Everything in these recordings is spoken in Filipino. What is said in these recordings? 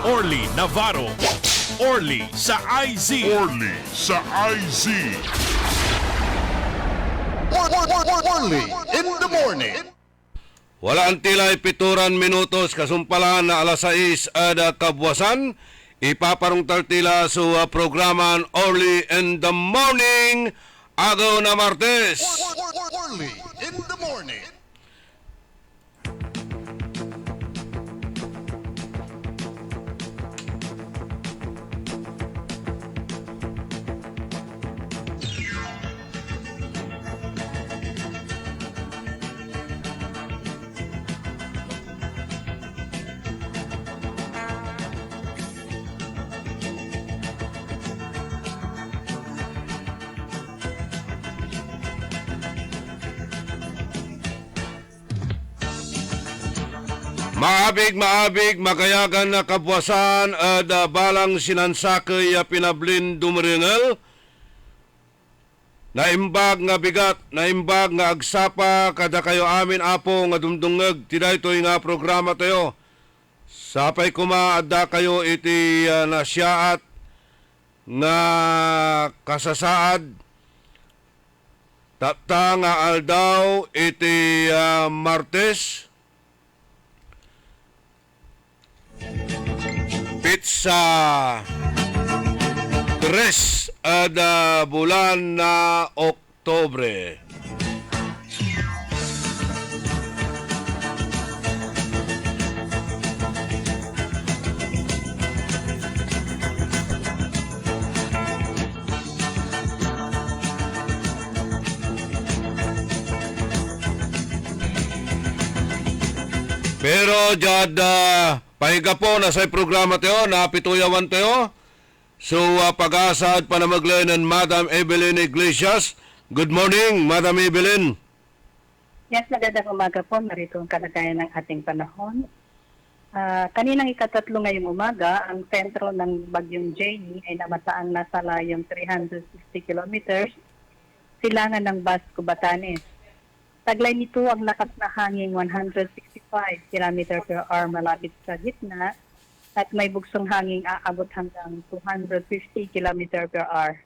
Orly Navarro. Orly sa IZ. Orly sa IZ. Orly in the morning. Walaan tila'y 7 minutos kasumpalan na alas 6 ada kabwasan. Ipaparungtal tila sa programan Orly in the morning. Agaw na Martes. Orly in the morning. Maabig, magayagan na kabwasan at balang sinansakay pinablin dumiringel. Naimbag nga bigat, naimbag nga agsapa, kada kayo amin apo nga dumdungag, tiday ito nga programa tayo. Sapay kumaadda kayo iti nasyaat nga kasasaad. Tapta nga aldaw iti Martes. Pizza 3 ada bulan na Oktubre. Pero jada pahiga po na sa programa tayo, napituyawan tayo. So, pag-asad pa na maglayan ng Madam Evelyn Iglesias. Good morning, Madam Evelyn. Yes, magandang umaga po. Narito ang kalagayan ng ating panahon. Kaninang ikatatlo ngayong umaga, ang sentro ng Bagyong Jenny ay namataang nasa layong 360 kilometers, silangan ng Basco, Batanes. Taglay nito ang lakas na hangin 165 km per hour malapit sa gitna at may bugsong hangin aabot hanggang 250 km per hour.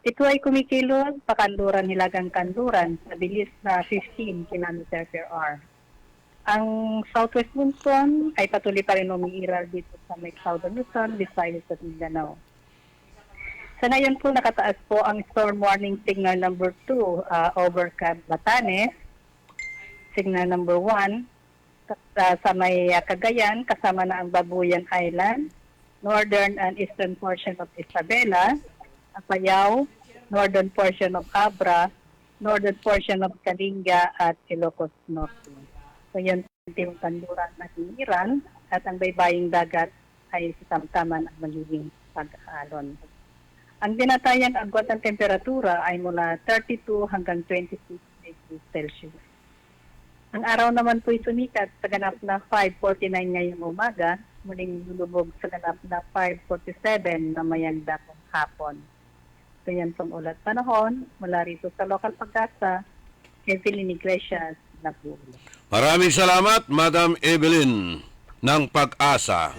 Ito ay kumikilos pakanluran hilagang kanluran sa bilis na 15 km per hour. Ang southwest monsoon ay patuloy pa rin umiiral dito sa may southern Luzon, Visayas at Mindanao. Sa ngayon po, nakataas po ang storm warning signal number 2 over Batanes, signal number 1 sa may Cagayan, kasama na ang Babuyan Island, northern and eastern portion of Isabela, Apayao, northern portion of Abra, northern portion of Kalinga at Ilocos Norte. So yan yung kanluran na hiniran at ang baybaying dagat ay sisamtaman ang magiging pag-alon. Ang tinatayang agwat ng temperatura ay mula 32 hanggang 26 degrees Celsius. Ang araw naman po ay sumikat sa ganap na 5:49 ngayong umaga, muling lulubog sa ganap na 5:47 na mayang dakong hapon. So yan pong ulat panahon mula rito sa Local Pag-asa, Evelyn Iglesias, Nagulo. Maraming salamat, Madam Evelyn ng Pag-asa.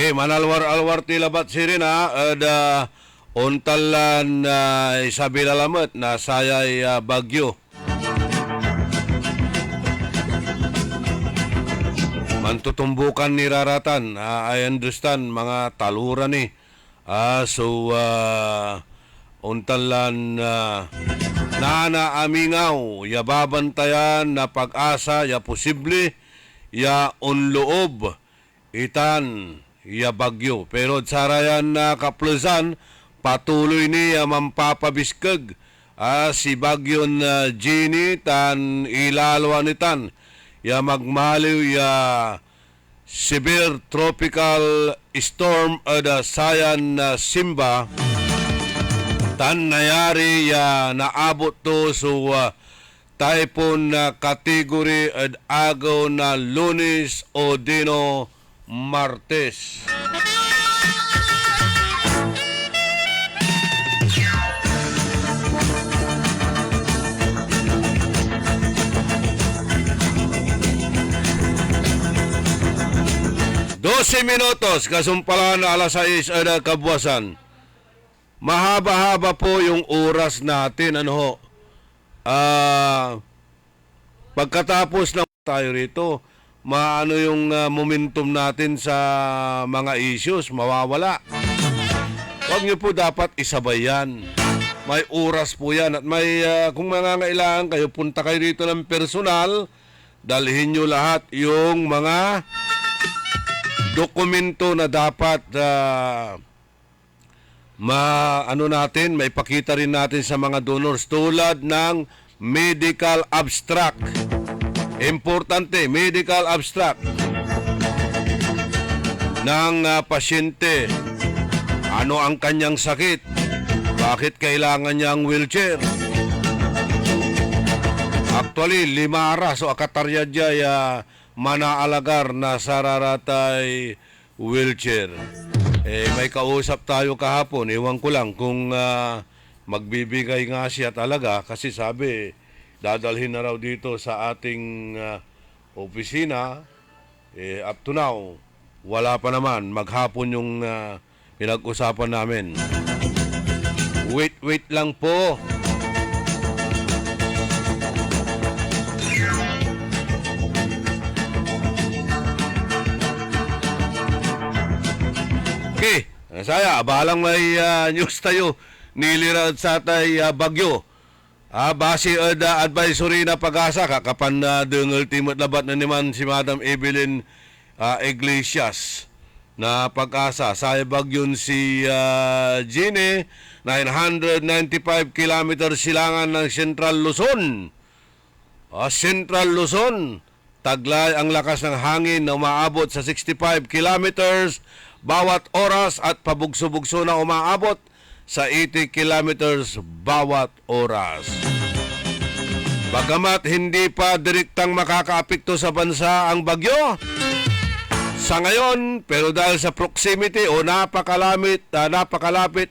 Manalwar-alwar tilabat sirin ada untalan isabi lalamat na sayay bagyo. Mantutumbukan ni raratan, I understand mga taluran ni. Untalan nana amingaw, ya babantayan na pag-asa, ya posible, ya unloob, itan, ya bagyo. Pero sarayan na kaplusan, patuloy niya mampapabiskag si bagyon Jenny tan ilalwanitan. Ya magmaliw ya severe tropical storm ada sayan na Simba tan nayari ya naabot to typhoon na category at agaw na Lunes o Dino Martes. 12 minutos, kasumpalan na alas 6 na kabuwasan. Mahaba-haba po yung oras natin. Ano ho? Pagkatapos na tayo rito, maano yung momentum natin sa mga issues, mawawala. Huwag niyo po dapat isabay yan. May oras po yan. At may, kung mangangailangan kayo, punta kayo rito ng personal, dalhin nyo lahat yung mga dokumento na dapat maipakita rin natin sa mga donors tulad ng medical abstract. Importante, medical abstract ng pasyente. Ano ang kanyang sakit? Bakit kailangan niya ang wheelchair? Actually, 5 aras o akatarya dya manaalagar na sararatay wheelchair. May kausap tayo kahapon. Ewan ko lang kung magbibigay nga siya talaga kasi sabi, dadalhin na raw dito sa ating opisina. Up to now, wala pa naman. Maghapon yung pinag-usapan namin. Wait lang po. Okay, saya, balang may news tayo nilirad sa tay bagyo. Base advisory na pag-asa, kakapan na dengal timot labat na naman si Madam Evelyn Iglesias na pag-asa. Sa bagyon si Gine, 995 kilometers silangan ng Central Luzon. Central Luzon, taglay ang lakas ng hangin na umaabot sa 65 kilometers bawat oras at pabugso-bugso na umaabot sa 80 kilometers bawat oras. Bagamat hindi pa direktang makakaapekto sa bansa ang bagyo sa ngayon, pero dahil sa proximity o napakalapit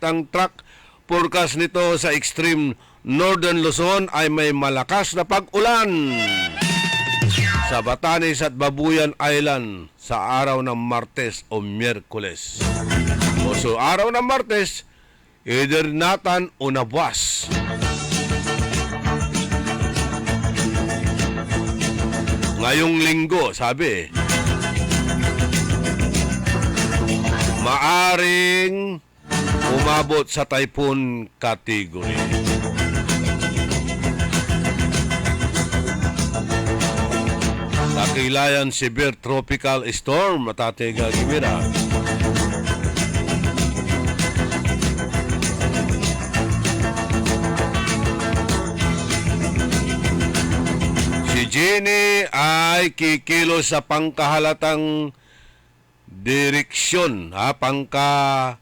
ang track forecast nito sa extreme northern Luzon ay may malakas na pag-ulan sa Batanes at Babuyan Island sa araw ng Martes o Miyerkules. So araw ng Martes, either Natan o Nabuas. Ngayong linggo, sabi, maaring umabot sa typhoon category. Dakilayan severe tropical storm matatiga gimira. Si Jenny ay kikilos sa pangkahalatang direksyon, pangkalahatang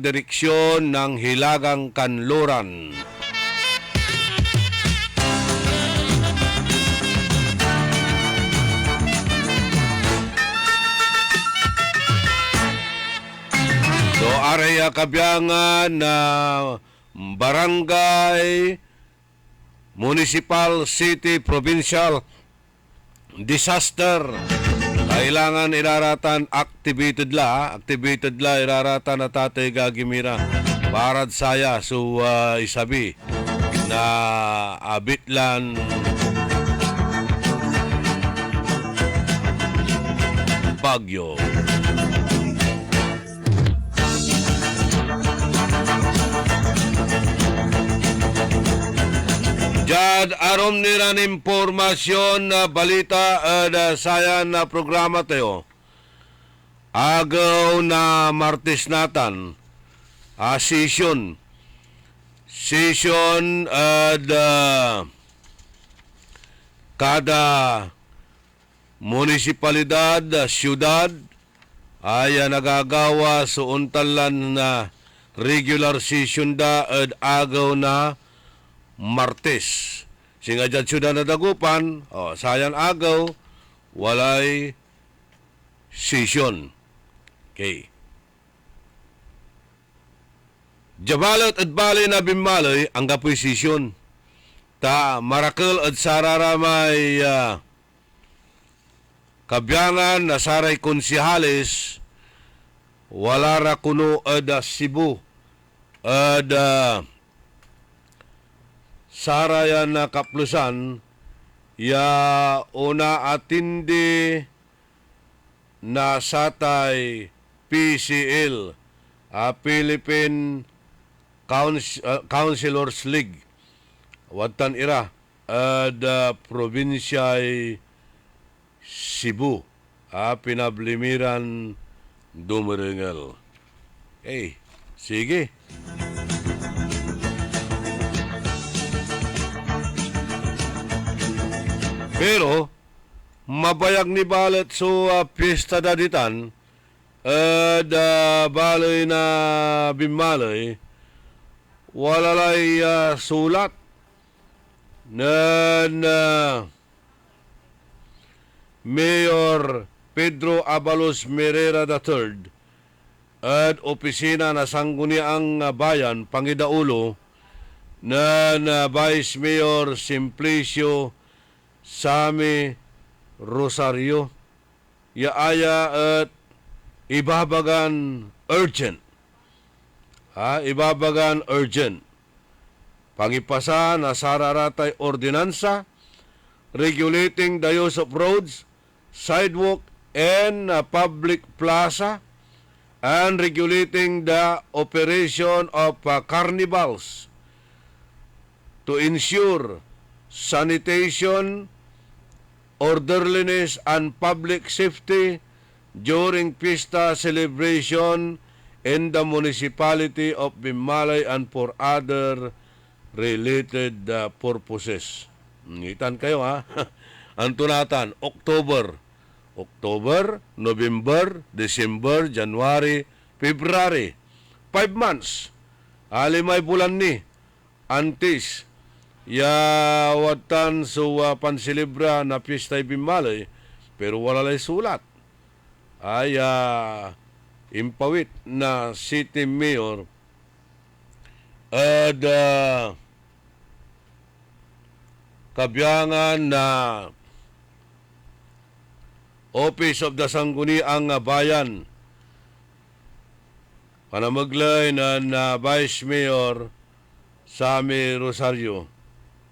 direksyon ng Hilagang Kanluran. So, area kabiyangan na barangay, municipal, city, provincial, disaster. Kailangan iraratan activated la iraratan na tatay gagimira. Parad saya so isabi na abitlan bagyo. Jad arom niran impormasyon na balita na sayan na programa tayo. Agaw na Martes natan. Session kada munisipalidad, syudad ay nagagawa sa untalan na regular session da agaw na Martes. Singa dyan syudad na Dagupan, sayan agaw, walay session. Okay. Jabalot at Bali na Bimaloy ang gapoy session. Ta Maracal at Sararamay kabyangan na saray konsihales wala ra kuno ada Cebu ada sarayan na kaplusan ya una atindi na satay PCL Philippine Councilors League watan ira ada probinsyay Cebu pinablimiran Dumarengal. Sige. Pero mabayag ni balet so piyesta daditan balay na bimalay walalay sulat na Mayor Pedro Abalos Merera III at opisina na sangguniang bayan Pangidaulo na Vice Mayor Simplicio Sami Rosario yaaya at ibabagan urgent. Ibabagan urgent. Pangipasa na sararatay ordinansa regulating the use of roads, sidewalk, and public plaza, and regulating the operation of carnivals to ensure sanitation, orderliness, and public safety during Fiesta celebration in the municipality of Bimalay and for other related purposes. Ngitan kayo Ang tunatan, October, November, December, January, February. 5 months. 5 bulan ni. Antes, watan so pansilibra na piyesta Bimalay, pero wala lay sulat. Impawit na city mayor at kabyangan na Office of the Sangguniang Bayan panamaglay na Vice Mayor Sami Rosario.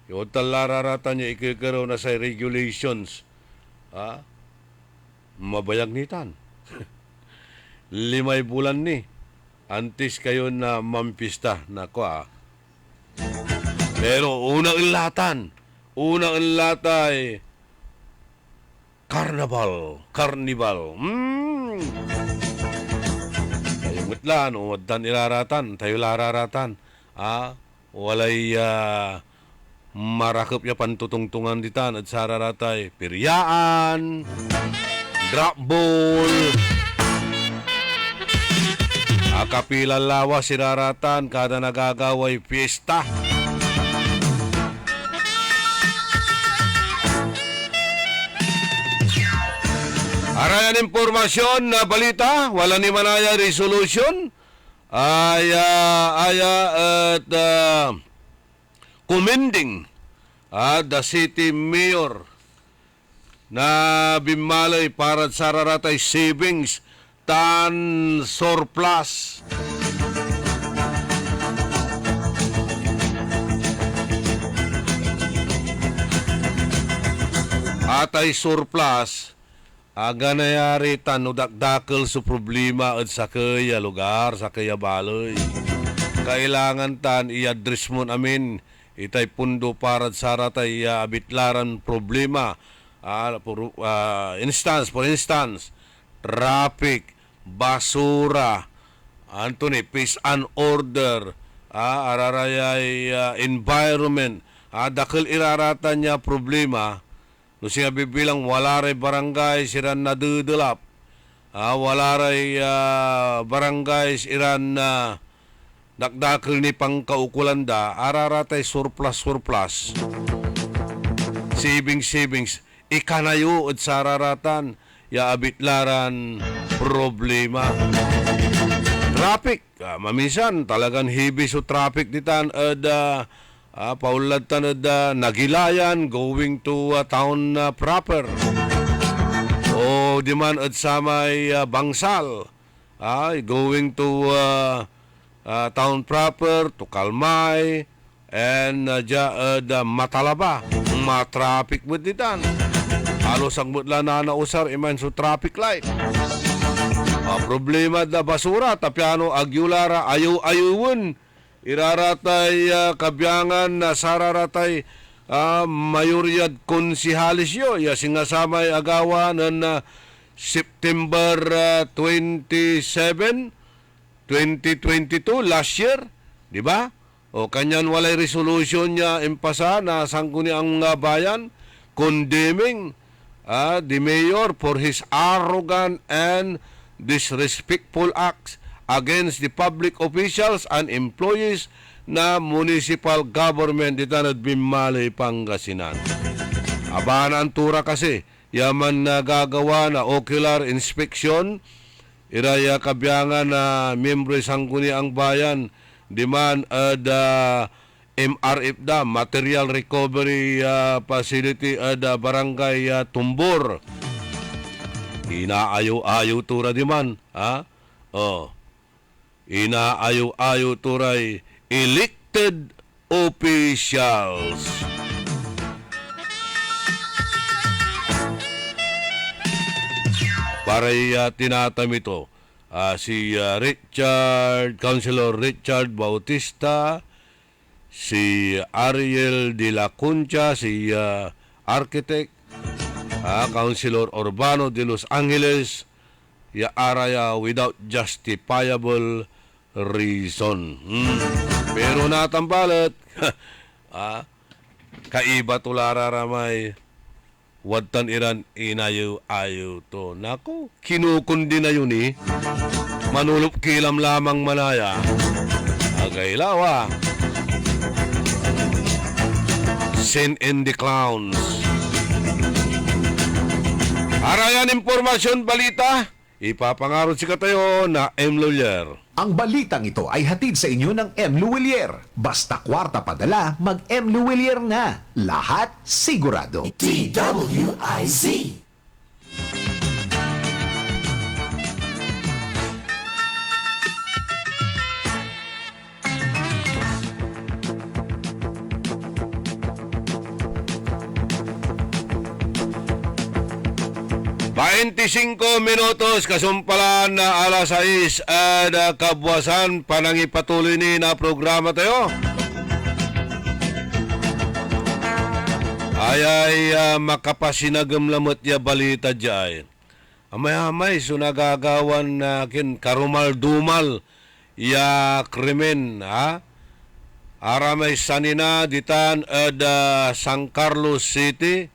Yung talararatan niya ikikaro na sa regulations. Mabayag nitan. 5 bulan ni. Antes kayo na mampista. Nako Pero unang inlatay, Carnival. Tayo mitlan, umaddan ilaratan, tayo lararatan. Walay marakop ya pantutungtungan ditan at sararatay. Piryaan, drop ball, kapilan lawa siraratan kada nagagaway fiesta. Arayan impormasyon na balita, wala ni manaya resolution. At commending the city mayor na Bimalay para sa raratay savings tan surplus. Atay surplus ganayari tan dakdakkel sa problema at sa kaya lugar, sa kaya baloy. Kailangan tan i-address mo namin itay pundo para sa ratay abitlaran problema. For instance, traffic, basura, Anthony, peace and order, ararayay environment, dakil iraratan niya problema. No siya bibilang wala ray barangay siran nadudulap. Wala ray barangay siran na dakdakil ni pangkaukulanda, araratay surplus. Savings. Ikanayo at sararatan, abitlaran problema. Traffic, mamisan talagang heavy so traffic ditan paulad tanad nagilayan going to town proper. di man at sa may Bangsal, going to town proper, to Kalmay, and Matalaba. Ma-traffic mo ditan. Halos ang mutla na nausar iman so traffic light. Problema da basura, tapiano agyulara, ayaw-ayawon. Iraratay kabyangan na sararatay mayoryad konsihalis yo. Singasamay agawa ng September 27, 2022, last year. Di ba? O kanyan walay resolution niya impasa na sangguni ang bayan condemning the mayor for his arrogant and disrespectful acts against the public officials and employees na municipal government dito at Bimali, Pangasinan. Abanan tura kasi yaman na gagawa na ocular inspection iraya kabyangan na miyembro sangguni ang bayan di man MRF da, Material Recovery Facility Barangay Tumbor. Inaayaw-ayaw tura di man. Inaayaw-ayaw turay elected officials. Paray tinatam ito. Si Councilor Richard Bautista, si Ariel de la Concha, si architect, Councilor Urbano de Los Angeles, araya without justifiable reason. Pero natambalat, kaiba tulara ramay, wadtan iran inayo-ayo to. Nako, kinukundi na yun Manulup kilam lamang manaya. Agay lawa. Send in the clowns. Arayan impormasyon balita. Ipapangarod si katayo na M. Lulier. Ang balitang ito ay hatid sa inyo ng M. Luwilier. Basta kwarta padala, mag-M. Luwilier na. Lahat sigurado. DWIZ. Minutos kasumpalan na alas 6 at kabwasan panangipatuloy ni na programa tayo. Ay makapasinagam lamot ya balita dyan. Amay-amay sunagagawan na karumal-dumal ya krimen aramay sanina ditan at San Carlos City.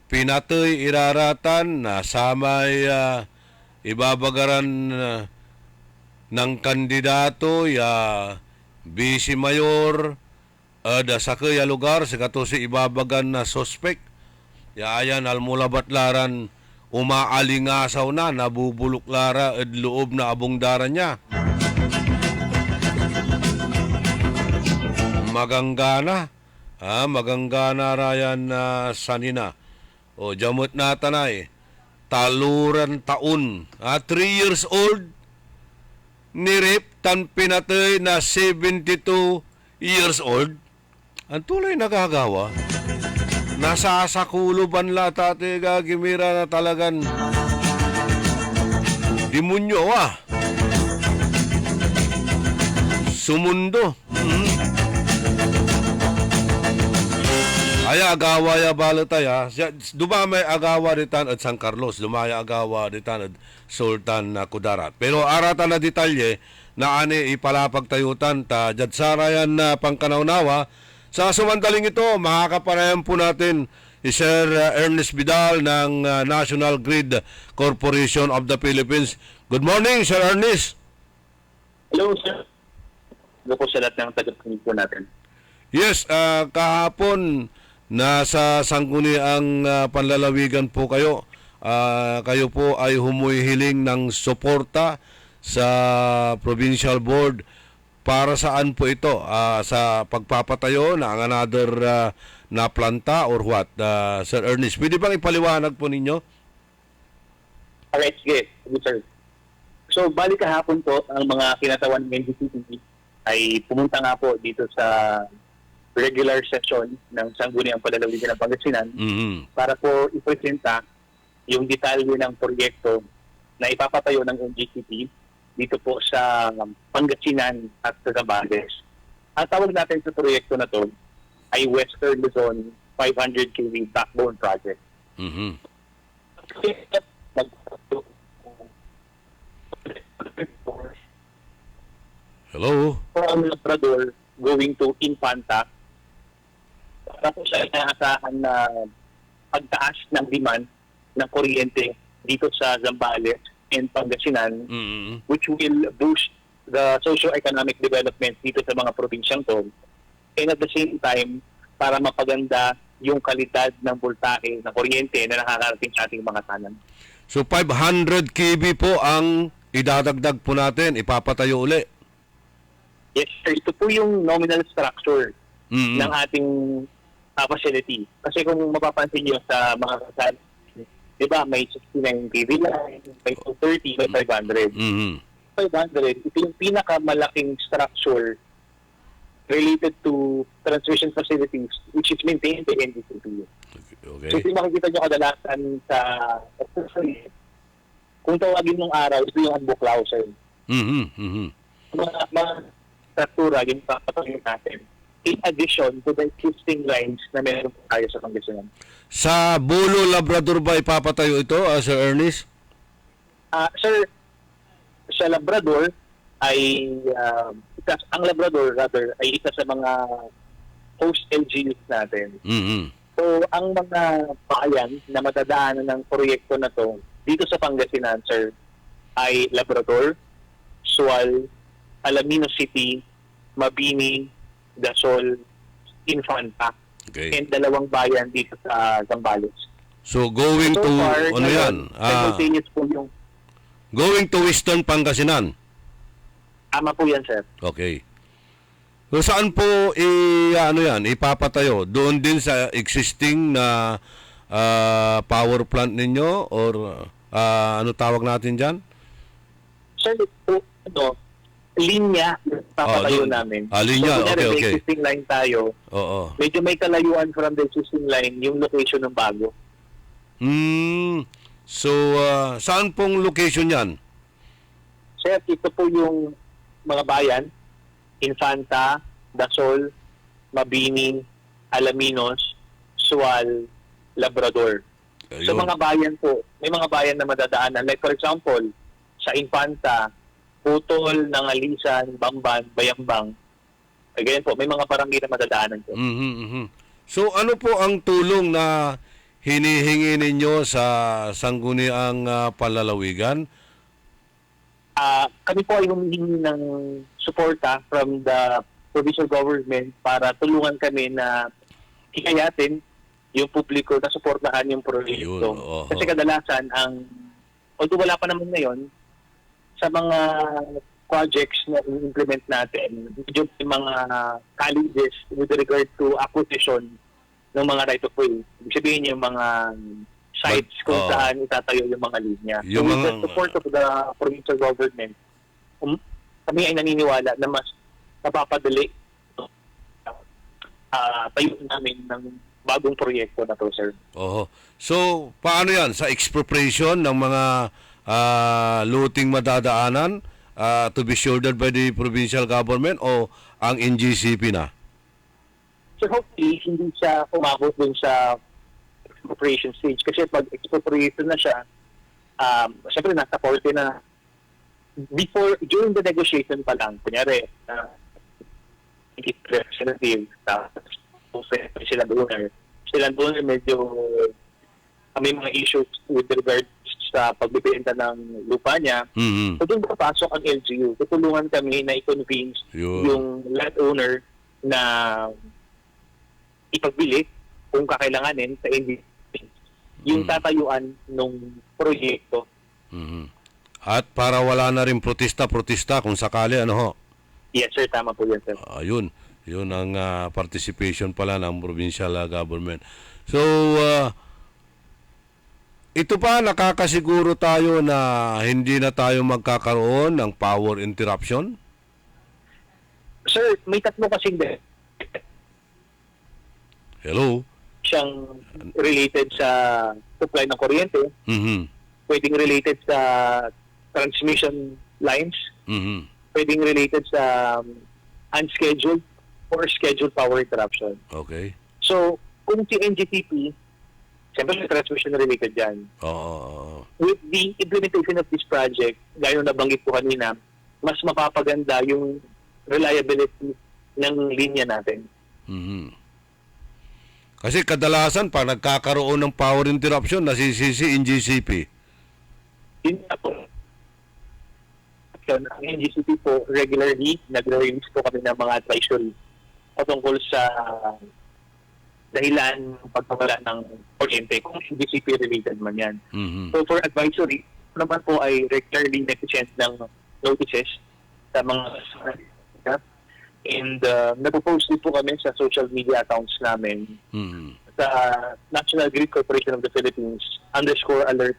Pinatoy iraratan na samay ibabagaran ng kandidato vice mayor sa kaya lugar sa katusi ibabagan na suspect ayan almulabatlaran umaalingasaw na nabubulok lara at loob na abong dara niya maganggana rayan sanina. O jamot na tanay, taluran taon, 3 years old, nirip tan pinatay na 72 years old. Ang tuloy nagagawa. Nasa sakuluban la tate gagimira na talagan demonyo Sumundo. Ay agawa ya balataya. Dumamay agawa ditan at San Carlos. Dumamay agawa ditan at Sultan na Kudarat. Pero aratan na detalye na ani ipalapag tayutan ta jadsarayan na pangkanawnawa. Sa sumandaling ito, makakapanayan po natin si Sir Ernest Vidal ng National Grid Corporation of the Philippines. Good morning, Sir Ernest. Hello, sir. Hello po sa lahat ng tagapakinig po natin. Yes, kahapon nasa sangguniang panlalawigan po kayo. Kayo po ay humuhiling ng suporta sa Provincial Board. Para saan po ito? Sa pagpapatayo ng another na planta or what? Sir Ernest, pwede bang ipaliwanag po ninyo? Alright, sige. Sige, sir. So, balik kahapon po, ang mga kinatawan ng NGCP ay pumunta nga po dito sa regular session ng Sangguniang Palalawigan ng Pangasinan para po ipresenta yung detalye ng proyekto na ipapatayo ng NGCP dito po sa Pangasinan at sa Zambales. Ang tawag natin sa proyekto na to ay Western Luzon 500 kV Backbone Project. Hello? From Labrador going to Infanta, tapos ay inaasahan na pagtaas ng demand ng kuryente dito sa Zambales and Pangasinan, which will boost the socio-economic development dito sa mga probinsyang to, and at the same time, para mapaganda yung kalidad ng voltahe ng kuryente na nakakarating sa ating mga tanan. So 500 kV po ang idadagdag po natin, ipapatayo uli. Yes, sir. Ito po yung nominal structure ng ating facility. Kasi kung mapapansin nyo sa mga kasal, di ba, may 69 kV line, may 230, may 500. 500, ito yung pinakamalaking structure related to transmission facilities which is maintained by NGCP. Okay. So, kung makikita nyo kadalasan sa kung tawagin mong araw, ito yung unbuklaw, sir. Mga struktura, yung papatuloy natin. In addition to the existing lines na meron po tayo sa Pangasinan. Sa Bulo, Labrador ba ipapatayo ito, Sir Ernest? Sir, sa Labrador ay ang Labrador rather ay isa sa mga host LGUs natin. So ang mga bayan na matadaanan ng proyekto na to dito sa Pangasinan, sir, ay Labrador, Sual, Alaminos City, Mabini, Dasol, Infanta, and dalawang bayan dito sa Zambales. So going so to far, ano yan? Simultaneous po yung Going to Western Pangasinan. ama po yan, sir. Okay. So saan po ano yan, ipapatayo? Doon din sa existing na power plant ninyo or ano tawag natin diyan? Sir, ito, linya papatayo namin. Linya, so, okay. May existing line tayo. Oo. Medyo may kalayuan from the existing line yung location ng bago. So, saan pong location yan? Sir, ito po yung mga bayan, Infanta, Dasol, Mabini, Alaminos, Sual, Labrador. So Ayun. mga bayan po, may mga bayan na madadaanan. Like for example, sa Infanta, Putol, Nangalisan, Bamban, Bayambang. Again po, may mga barangay na madadaanan po. So, ano po ang tulong na hinihingi ninyo sa Sangguniang Palalawigan? Kami po ay humihingi ng suporta from the provincial government para tulungan kami na hikayatin yung publiko na suportahan yung proyekto. Kasi kadalasan, although wala pa naman ngayon, sa mga projects na implement natin, medyo may mga challenges with regard to acquisition ng mga right of way. Ibig sabihin yung mga sites kung saan itatayo yung mga linya. Yung so with the support of the provincial government, kami ay naniniwala na mas napapadali tayo namin ng bagong proyekto na to, sir. So, paano yan? Sa expropriation ng mga looting madadaanan to be shouldered by the provincial government o ang NGCP na? So hopefully, hindi siya umabot dun sa expropriation stage. Kasi pag expropriation na siya, syempre nasa korte na. During the negotiation pa lang, kunyari, representative, sila doon medyo may mga issues with regard sa pagbibenta ng lupa niya. So doon papasok ang LGU. Tutulungan kami na i-convince yung landowner na ipagbili kung kakailanganin sa NDC yung tatayuan ng proyekto. At para wala na rin protesta kung sakali, ano ho? Yes, sir. Tama po yan, sir. Yun ang participation pala ng provincial government. So, ito pa, nakakasiguro tayo na hindi na tayo magkakaroon ng power interruption? Sir, may tatlo kasing Hello? siyang related sa supply ng kuryente, Mhm. pwedeng related sa transmission lines, Mhm. pwedeng related sa unscheduled or scheduled power interruption. Okay. So, kung si NGTP, siyempre may transmission related yan. Oo. With the implementation of this project, gaya na nabanggit ko kanina, mas mapapaganda yung reliability ng linya natin. Mhm. Kasi kadalasan pa nagkakaroon ng power interruption, nasisisi NGCP. Yun na po. Ang NGCP po, regularly, nagre-release po kami ng mga advisory patungkol sa dahilan ng pagkawala ng kuryente kung NGCP related man yan. Mhm. So for advisory, naman po ay regularly nag-send ng notices sa mga and nagpo-post din po kami sa social media accounts namin Mhm. sa National Grid Corporation of the Philippines _alert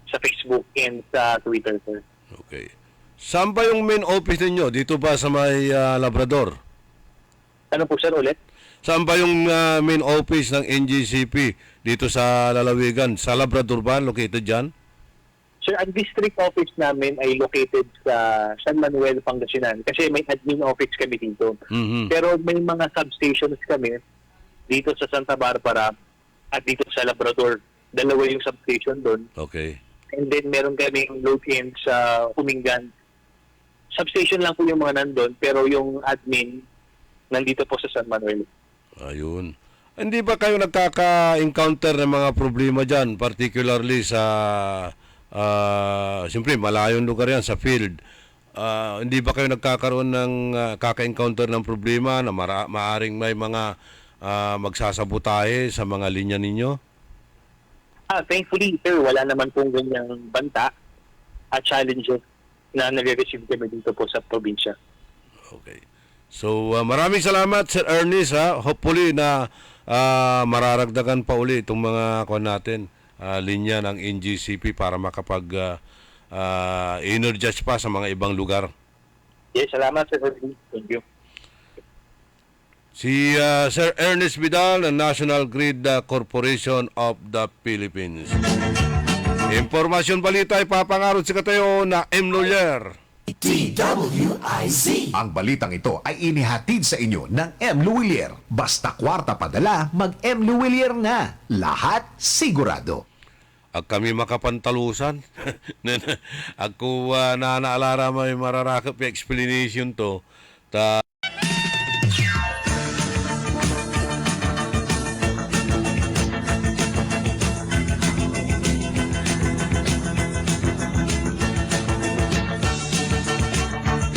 sa Facebook and sa Twitter, sir. Okay. Saan ba yung main office ninyo? Dito ba sa may Labrador? Ano po, sir, ulit? Saan ba yung main office ng NGCP? Dito sa Lalawigan? Sa Labrador ba? Located dyan? Sir, ang district office namin ay located sa San Manuel, Pangasinan kasi may admin office kami dito. Mhm. Pero may mga substations kami dito sa Santa Barbara at dito sa Labrador. Dalawa yung substation doon. Okay. And then meron kaming load-in sa Humingan. Substation lang po yung mga nandun, pero yung admin nandito po sa San Manuel. Ayun. Hindi ba kayo nagkaka-encounter ng mga problema dyan, particularly sa, siyempre, malayong lugar yan, sa field. Hindi ba kayo nagkakaroon ng, kaka-encounter ng problema na maaring may mga magsasabotahe sa mga linya ninyo? Thankfully, sir, wala naman pong ganyang banta at challenges na nare-receive kami dito po sa probinsya. Okay. So, maraming salamat, Sir Ernest. Hopefully na mararagdagan pa uli itong mga natin, linya ng NGCP para makapag-energize pa sa mga ibang lugar. Yes, salamat, sir. Thank you. Si Sir Ernest Vidal ng National Grid Corporation of the Philippines. Impormasyon balita ay papangarod sa katayo na M. Lulier. DWIZ. Ang balitang ito ay inihatid sa inyo ng M. Luwilier. Basta kwarta padala, mag-M. Luwilier na. Lahat sigurado. Ag kami makapantalusan. Ako naalala may mararakap yung explanation to. Ta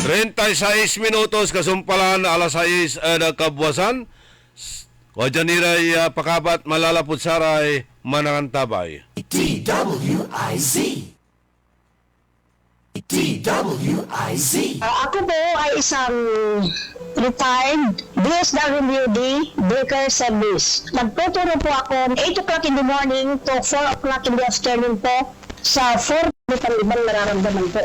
36 minutos kasumpalan alas 6 kabwasan. Kodyanira pakabat malalapot saray manangantabay. DWIZ. DWIZ. Ako po ay isang retired DSWD Baker Service. Nagtuturo po ako 8 o'clock in the morning to 4 o'clock in the afternoon po sa 4 ibang nararamdaman po.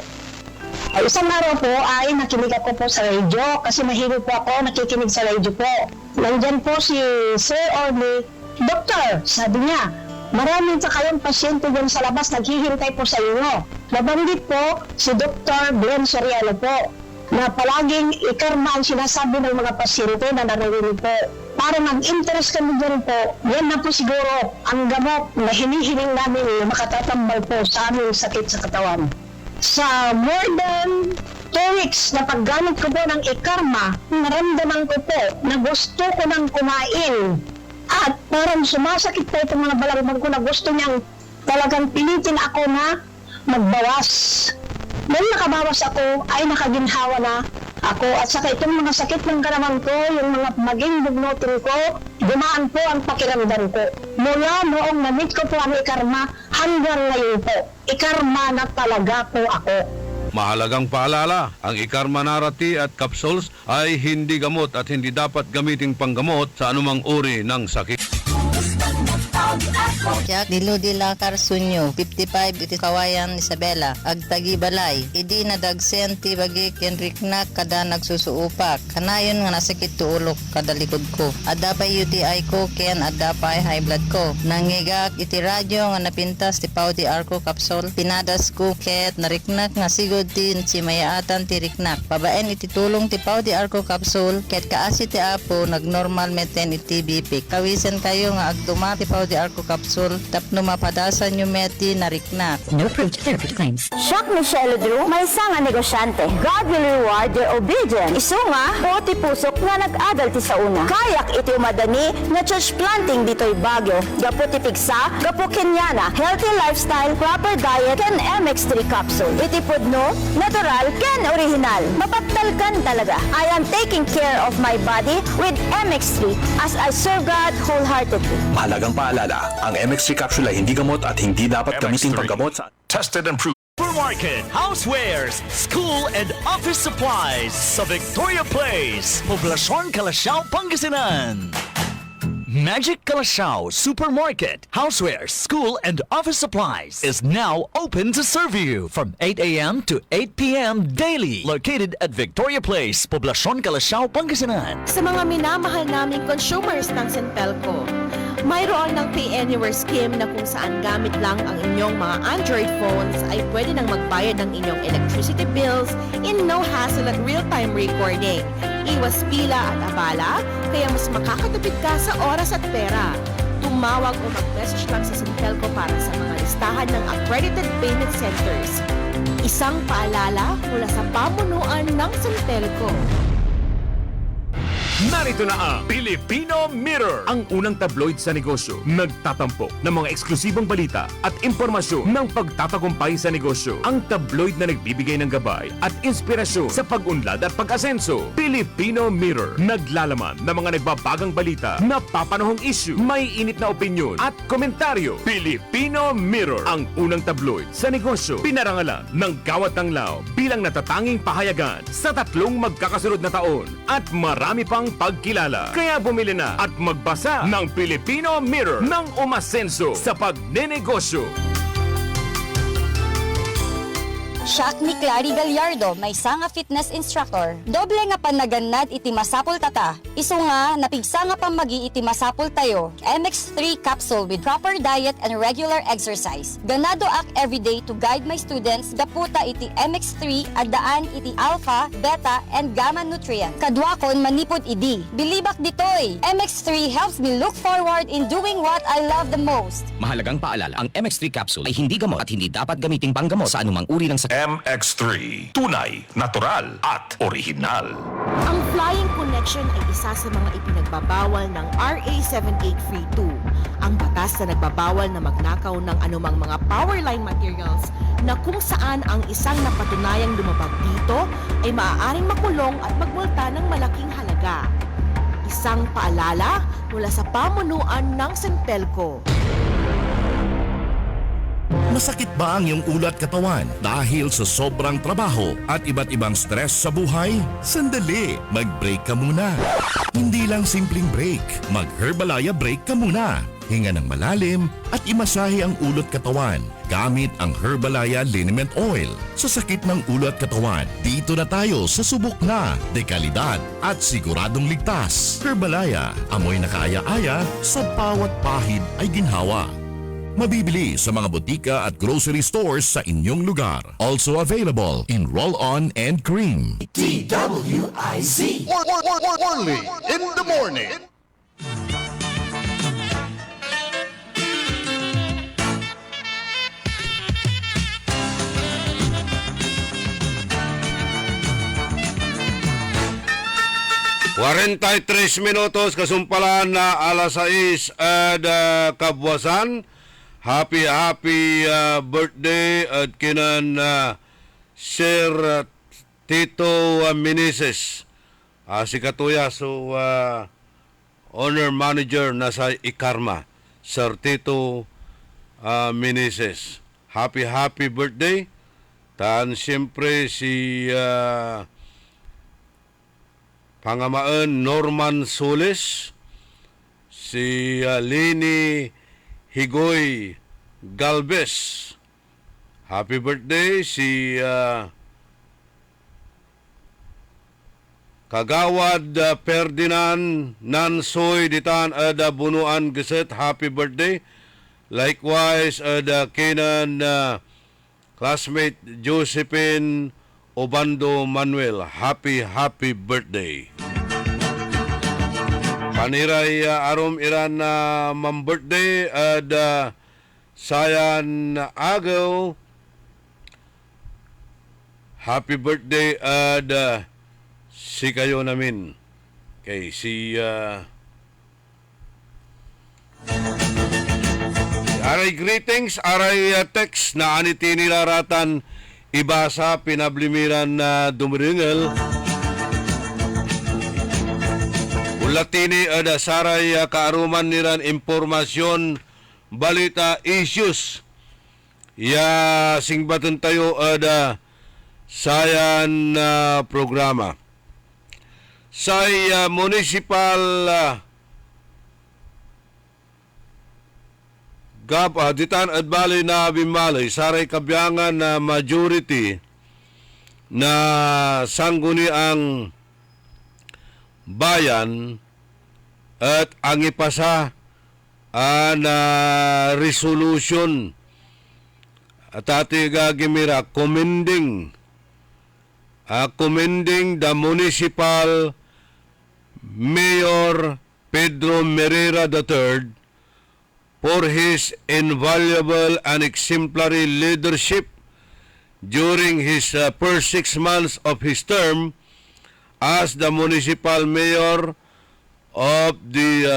Isang araw po ay nakinig ako po sa radyo kasi mahilig po ako nakikinig sa radyo po. Nandyan po si Sir Orly, Doktor, sabi niya, marami pa kayong pasyente dyan sa labas naghihintay po sa inyo. Nabanggit po si Dr. Glenn Soriano po na palaging ikarma ang sinasabi ng mga pasyente na narinig po. Para mag-interest kami dyan po, yan na po siguro ang gamot na hinihiling namin na makatatambal po sa aming sakit sa katawan. Sa more than 2 weeks na paggamit ko po ng ikarma, naramdaman ko po na gusto ko nang kumain. At parang sumasakit po itong mga balagbag ko na gusto niyang talagang pilitin ako na magbawas. Nung nakabawas ako, ay nakaginhawa na ako. At saka itong mga sakit ng katawan ko, yung mga maging bugnutin ko, gumaan po ang pakiramdam ko. Mula noong na-meet ko po ang ikarma, hanggang ngayon po, ikarma na talaga po ako. Mahalagang paalala, ang Ikarma Narati at capsules ay hindi gamot at hindi dapat gamiting panggamot sa anumang uri ng sakit. Siya Diludila Carsunyo, 55 iti Kawayan Isabela, ag Tagibalay. Idi na dagsen ti bagi ken riknak kada nagsusuupak. Kanayon nga nasakit tuulok kada likod ko. Adapay UTI ko ken adapay high blood ko. Nangigak iti radyo nga napintas ti Pau ti Arco Capsule. Pinadas ko ket nariknak nga sigod tin si mayaatan ti riknak. Pabaen iti tulong ti Pau ti Arco Capsule ket kaasi ti apo nagnormal meten iti BP. Kawisen kayo nga agduma ti Pau ti Arco Capsule tapno mapadasan yung meti nariknak. No proof therapy claims. Shock Michelle Drew, may isang nga negosyante. God will reward your obedience. Isu nga, puti pusok nga nag-adal ti sa una. Kayak iti umadani nga church planting dito'y Baguio. Gapu ti pigsa, gapu kenyana, healthy lifestyle, proper diet, ken MX3 capsule. Iti pudno, natural, ken original. Mapagtalkan talaga. I am taking care of my body with MX3 as I serve God wholeheartedly. Mahalagang paalala, ang MX3 capsule ay hindi gamot at hindi dapat gamitin MX3. panggamot sa Tested and proved. Supermarket, housewares, school and office supplies sa Victoria Place, Poblacion, Calasiao, Pangasinan. Magic Calasiao Supermarket, housewares, school and office supplies is now open to serve you from 8 a.m. to 8 p.m. daily. Located at Victoria Place, Poblacion, Calasiao, Pangasinan. Sa mga minamahal naming consumers ng Centelco, mayroon ng Pay Anywhere scheme na kung saan gamit lang ang inyong mga Android phones ay pwede nang magbayad ng inyong electricity bills in no hassle at real-time recording. Iwas pila at abala, kaya mas makakatipid ka sa oras at pera. Tumawag o mag-message lang sa Centelco para sa mga listahan ng accredited payment centers. Isang paalala mula sa pamunuan ng Centelco. Narito na ang Filipino Mirror, ang unang tabloid sa negosyo. Nagtatampok ng mga eksklusibong balita at impormasyon ng pagtatagumpay sa negosyo. Ang tabloid na nagbibigay ng gabay at inspirasyon sa pag-unlad at pag-asenso. Filipino Mirror, naglalaman ng mga nagbabagang balita, napapanahong issue, may init na opinyon at komentaryo. Filipino Mirror, ang unang tabloid sa negosyo. Pinarangalan ng Gawat ng Lao bilang natatanging pahayagan sa 3 magkakasunod na taon at marami pang pagkilala. Kaya bumili na at magbasa ng Filipino Mirror ng umasenso sa pagnenegosyo. Siak ni Clary Gallardo, may nga fitness instructor. Doble nga panagannad iti masapul tata. Isu nga napigsa nga pamagi iti masapul tayo. MX3 capsule with proper diet and regular exercise. Ganado ak everyday to guide my students gaputa iti MX3 at daan iti alpha, beta, and gamma nutrient. Kadwakon manipod idi. Bilibak ditoy. MX3 helps me look forward in doing what I love the most. Mahalagang paalala, ang MX3 capsule ay hindi gamot at hindi dapat gamiting panggamot sa anumang uri ng sakit. MX3. Tunay, natural, at original. Ang Flying Connection ay isa sa mga ipinagbabawal ng RA 7832, ang batas na nagbabawal na magnakaw ng anumang mga power line materials na kung saan ang isang napatunayang lumabag dito ay maaaring makulong at magmulta ng malaking halaga. Isang paalala mula sa pamunuan ng Centelco. Masakit ba ang iyong ulo at katawan dahil sa sobrang trabaho at iba't ibang stress sa buhay? Sandali, mag-break ka muna. Hindi lang simpleng break, mag-Herbalaya break ka muna. Hinga ng malalim at imasahe ang ulo at katawan gamit ang Herbalaya Liniment Oil. Sa sakit ng ulo at katawan, dito na tayo sa subok na, dekalidad at siguradong ligtas. Herbalaya, amoy na kaaya-aya, sa bawat pahid ay ginhawa. Mabibili sa mga butika at grocery stores sa inyong lugar. Also available in roll-on and cream. DWIZ. Orly in the morning. minutos kasumpalan na alas 6 at kabwasan. Happy birthday at kinan Sir Tito Meneses. Si Katuya owner manager na sa Ikarma, Sir Tito Meneses. Happy birthday. Tan siyempre si Pangamaan Norman Solis, si Lini Higoy Galvez. Happy birthday si Kagawad Ferdinand Nansoy Ditan ada Bunuan Geset. Happy birthday. Likewise ada Kenan classmate Josephine Obando Manuel. Happy birthday. Paniray arom iran na birthday ada Sayan Agaw. Happy birthday ada si kayo namin. Okay, si aray greetings, aray text na aniti nilaratan ibasa pinablimiran na dumiringel. Ulatini ada saray kaaruman niran impormasyon, balita, issues. Ya singbatan tayo ada sayan programa. Say municipal ditan at bali na bimalay saray kabyangan na majority na sangguni ang bayan at ang ipasa na resolution at ati gagimira commending the municipal Mayor Pedro Merera III for his invaluable and exemplary leadership during his first 6 months of his term as the municipal mayor of the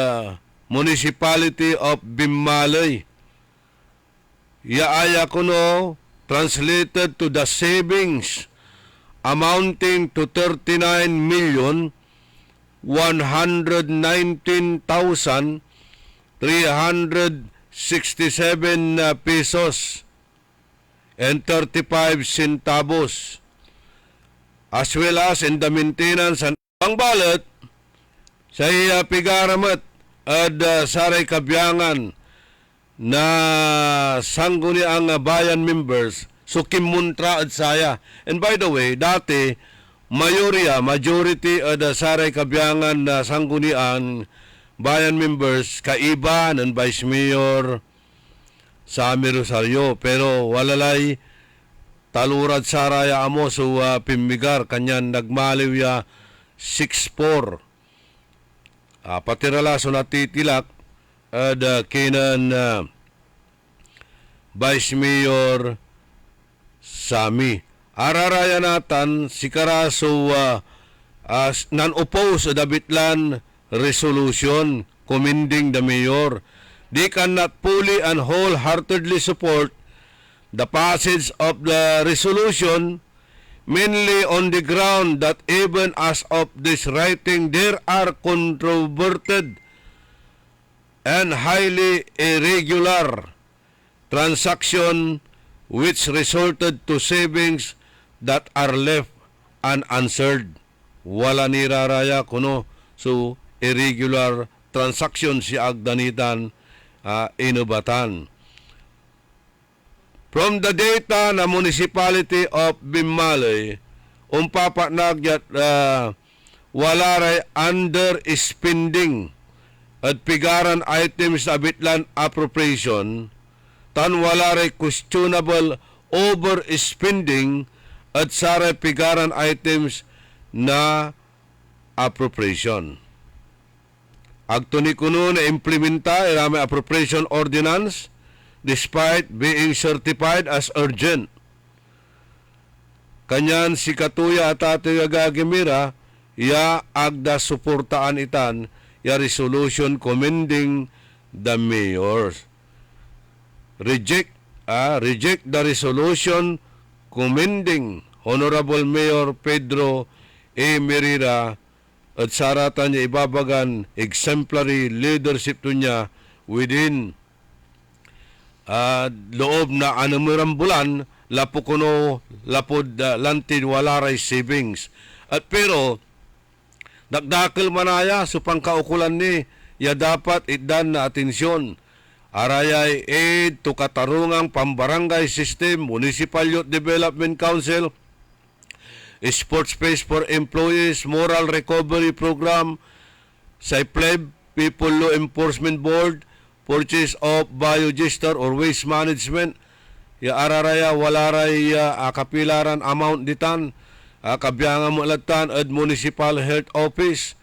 municipality of Bimalay. Yaaya kuno translated to the savings amounting to 39,119,367 pesos and 35 centavos, as well as in the maintenance and pangbalot sa pigaramat at saray kabyangan na sangguni ang bayan members so kimuntra at saya. And by the way, dati majority at saray kabyangan na sanggunian bayan members kaiba ng Vice Mayor Sammy Rosario, pero walalay talurad saraya amo so pimigar kanyan nagmaliw ya 6-4 patirala so natitilak kinan Vice Mayor Sammy. Araraya natan si Karaso non-oppose the Bitlan resolution commending the mayor. They cannot fully and wholeheartedly support the passage of the resolution, mainly on the ground that even as of this writing, there are controverted and highly irregular transactions which resulted to savings that are left unanswered. Wala niraraya kuno so irregular transaction si agdanitan inubatan. From the data na municipality of Bimalay, umpapanag wala ray underspending at pigaran items na Bitlan appropriation, tan wala ray questionable overspending at saray pigaran items na appropriation. Agtuni kuno na implementa irame appropriation ordinance despite being certified as urgent. Kanyan si Katuya at Ate Gagimira ya agda suportaan itan ya resolution commending the mayors. Reject the resolution commending Honorable Mayor Pedro A. Merera at saratan niya ibabagan exemplary leadership to niya within loob na anamirang bulan lapukuno lapod lantid walaray savings. At pero nagdakil manaya so pangkaukulan ni ya dapat itdan na atensyon Arayay aid to katarungang pambarangay system, Municipal Youth Development Council, Sports Space for Employees, Moral Recovery Program, SIPLEB, People Law Enforcement Board, Purchase of Biodigestor or Waste Management, ya araraya walaray kapilaran amount ditan, kabyangan mo latan at Municipal Health Office,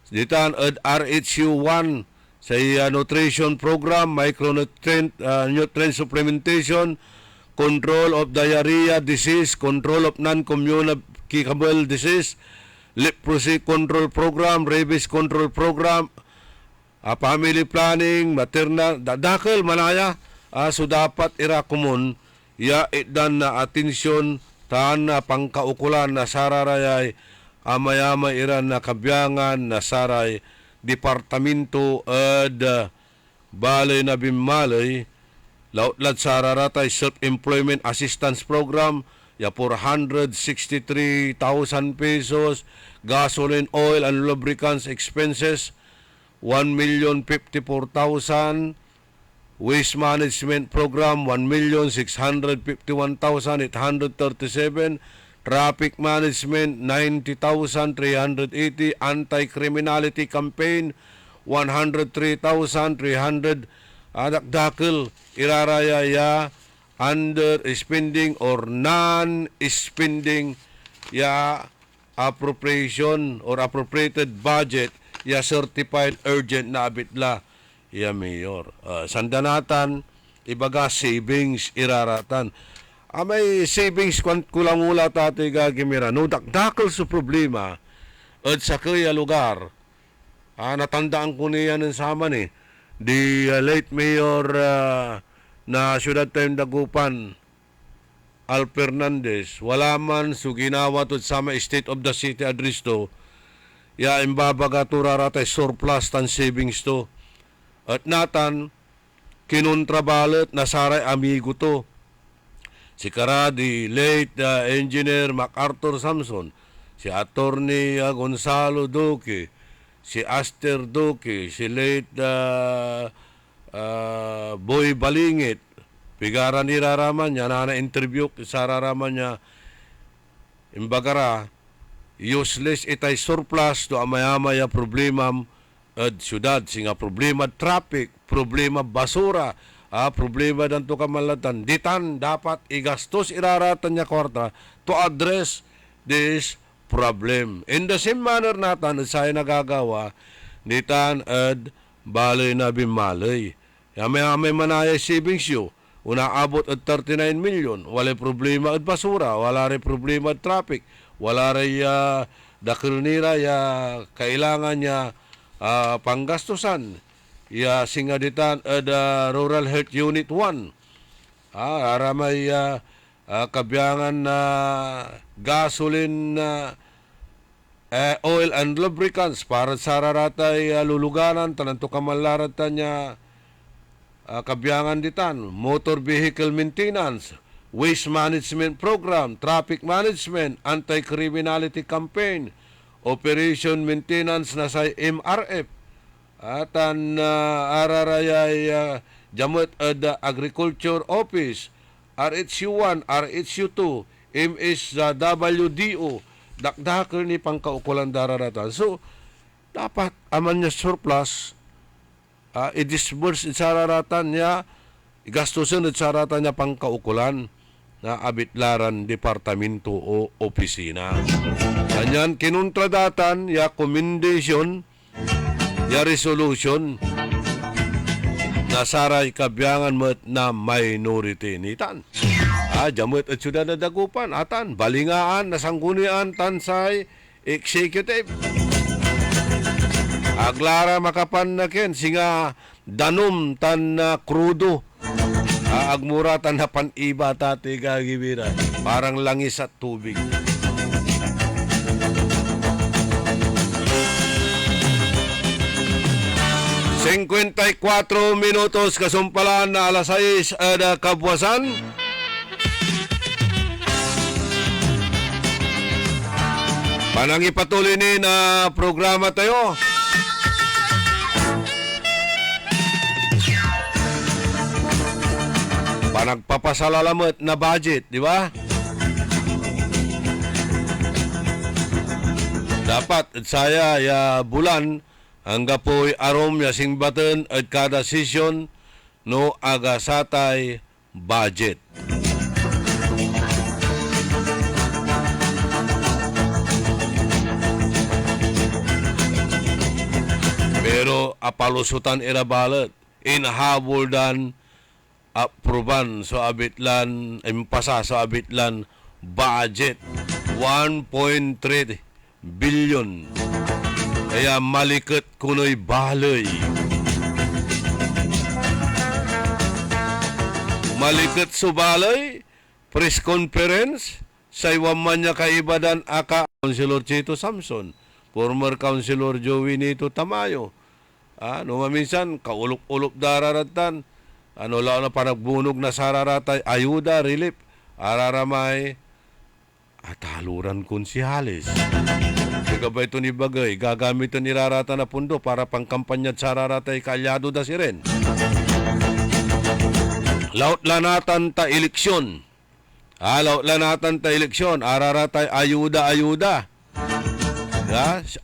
ditan at RHU 1, sa nutrition program, micronutrient nutrient supplementation, control of diarrhea disease, control of non-communicable disease, leprosy control program, rabies control program, family planning, maternal, dakal manaya, so dapat irakumon, ya idan na atensyon, taan na pangkaukulan na sararayay, amayama iran na kabyangan na saray, departamento at balay na bimalay, lautlat sararatay self-employment assistance program, ya 463,000 pesos, gasoline, oil, and lubricants expenses, 1,054,000, waste management program, 1,651,837, traffic management, 90,380, anti-criminality campaign, 103,300, dakdakil, iraraya under spending or non-spending ya appropriation or appropriated budget ya certified urgent na abitla ya mayor. Sandanatan, ibaga savings iraratan. May savings kulang mula tatay gagimira. No, dakdakal sa problema at sa kaya lugar. Natandaan ko niya ng sama ni the late mayor na Siyudad Tayong Dagupan, Al Fernandez, wala man so ginawa to sama State of the City address to, ya imbabaga to raratay surplus tan savings to. At natan, kinontrabalat na saray amigo to. Si Karadi, late engineer MacArthur Samson, si Attorney Gonzalo Duque, si Aster Duque, si late Boy Balingit, pigaran ni raraman niya, na-interview sa raraman niya, imbagara, useless itay surplus to amayamaya problema at syudad, singa problema traffic, problema basura, problema danto kamalatan, ditan dapat igastos iraratan niya kwarta to address this problem. In the same manner natan, say nagagawa, ditan ad balay na bimalay. May manaya savings yo, una abot at 39 million, wala problema at basura, wala rin problema at traffic, wala rin dakilnira ya kailangan niya panggastusan. Ya singaditan at Rural Health Unit 1. Aramay kabyangan na gasoline, oil and lubricants para sa raratay luluganan, tananto kamalaratan niya kabyangan ditan, motor vehicle maintenance, waste management program, traffic management, anti-criminality campaign, operation maintenance na sa MRF, atan ararayay Jamut ad Agriculture Office, RHU1, RHU2, MSWDO, dakdakil ni pangkaukulan dararatan. So, dapat aman niya surplus, i-disburse sararatan niya, igastusin at sararatan niya pangkaukulan na abitlaran departamento o opisina. Kanyan kinuntradatan ya commendation ya resolution na saray kabyangan mo na minority nitan. Jamut at Siyudad na Dagupan, atan, balingaan, nasanggunian, tansay, executive. Aglara makapan na ken, singa danom tan krudo. Agmuratan na paniba tate gagibira. Parang langis at tubig. ...54 minutos kasumpalan na alas 6 ada kabuasan. Panang ipatuloy ni na programa tayo. Panagpapasalamat na budget, di ba? Dapat saya ya bulan hangga po'y arom ya singbatan at kada sesyon no agasatay budget. Pero apalusutan irabalat, inhabol dan aproban so abitlan, impasa so abitlan budget 1.3 billion. Kaya malikat kuno'y balay. Malikat so balay, press conference, sa iwaman niya kaibadan aka Councilor Chito Samson, former Councilor Joey Nito Tamayo. Minsan, kaulop-ulop dararatan, lang na panagbunog na sararatay, ayuda, relief, araramay, at haluran konsihalis. Ika ba ito ni Bagay, gagamitin irarata na pundo para pangkampanya at sararatay kalyado da si Ren. Laut lanatan ta eleksyon. Laut lanatan ta eleksyon, araratay ayuda.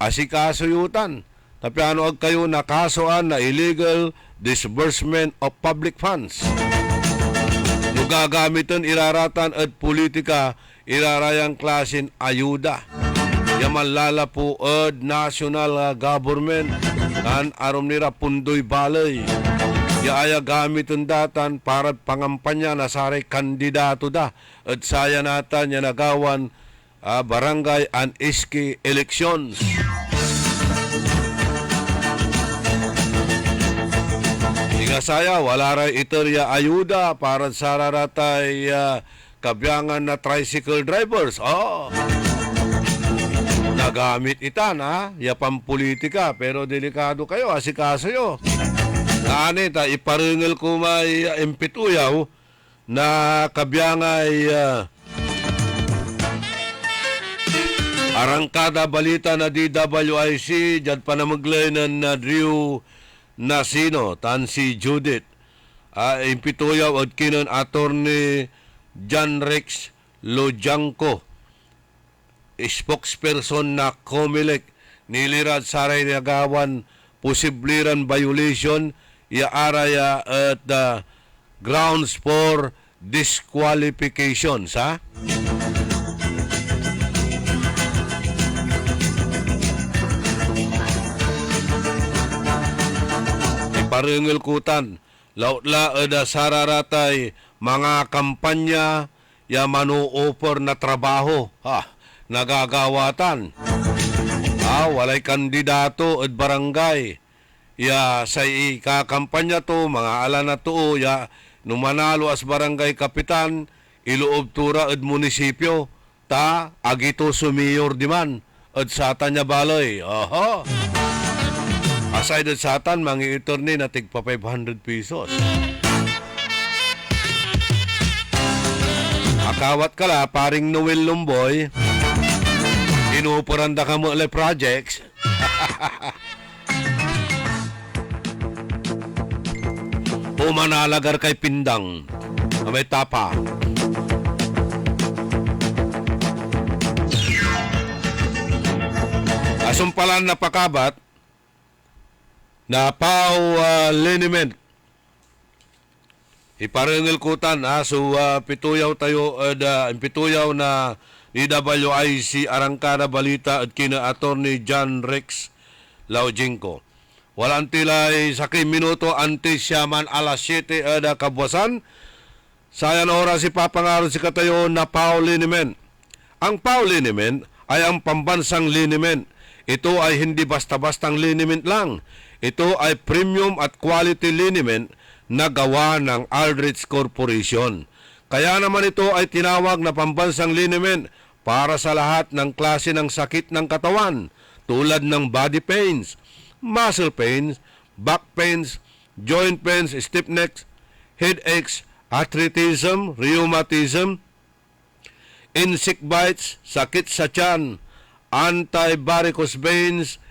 Asikasuyutan. Tapi ano ag kayo nakasoan na illegal disbursement of public funds. Yung gagamitin iraratan at politika, irarayang klasin ayuda. Yaman lala po at national government kan arom nira pundoy balay. Yaaya gamitin datan para pangampanya na saray kandidato da. At saya natan ya nagawan barangay and iski elections. Saya wala ray iterya ayuda para sa raratay kabyangan na tricycle drivers. Nagamit itan ya pampolitika pero delikado kayo, asikaso yo. Naani ta iparingal ko may impituyaw na kabyangay arangkada balita na DWIC dyan pa namaglay na Drew Nasino, tan si Judith. Impituyaw at kinon attorney John Rex Lojanko, spokesperson na Comelec, nilirad saray nagawan posibliran violation iaaraya at grounds for disqualifications, Paringil kutan, lautla ada sararatay, mga kampanya, ya manu-offer na trabaho, nagagawatan. Walay kandidato at barangay, ya sa ikakampanya to, mga ala na to, ya numanalo as barangay kapitan, iloob tura at munisipyo, agito sumiyor diman, at sata niya balay. Aside at satan, mga attorney na tigpa 500 pesos. Akawat kala, paring Noel Lumboy, inuupuranda ka mo ulit projects. Umanalagar kay Pindang, na may tapa. Asumpalan na pakabat, na pau liniment. Iparingil kutan pituyaw tayo pituyaw na DWIC arangkada balita at kina attorney John Rex Lojanko. Walang tilay sa minuto antes siyaman alas 7 kabuwasan. Sayan oras si papangaron si katayo na pau liniment. Ang pau liniment ay ang pambansang liniment. Ito ay hindi basta-bastang liniment lang. Ito ay premium at quality liniment na gawa ng Aldrich Corporation. Kaya naman ito ay tinawag na pambansang liniment para sa lahat ng klase ng sakit ng katawan tulad ng body pains, muscle pains, back pains, joint pains, stiffness, headaches, arthritism, rheumatism, insect bites, sakit sa tiyan, anti-varicose veins,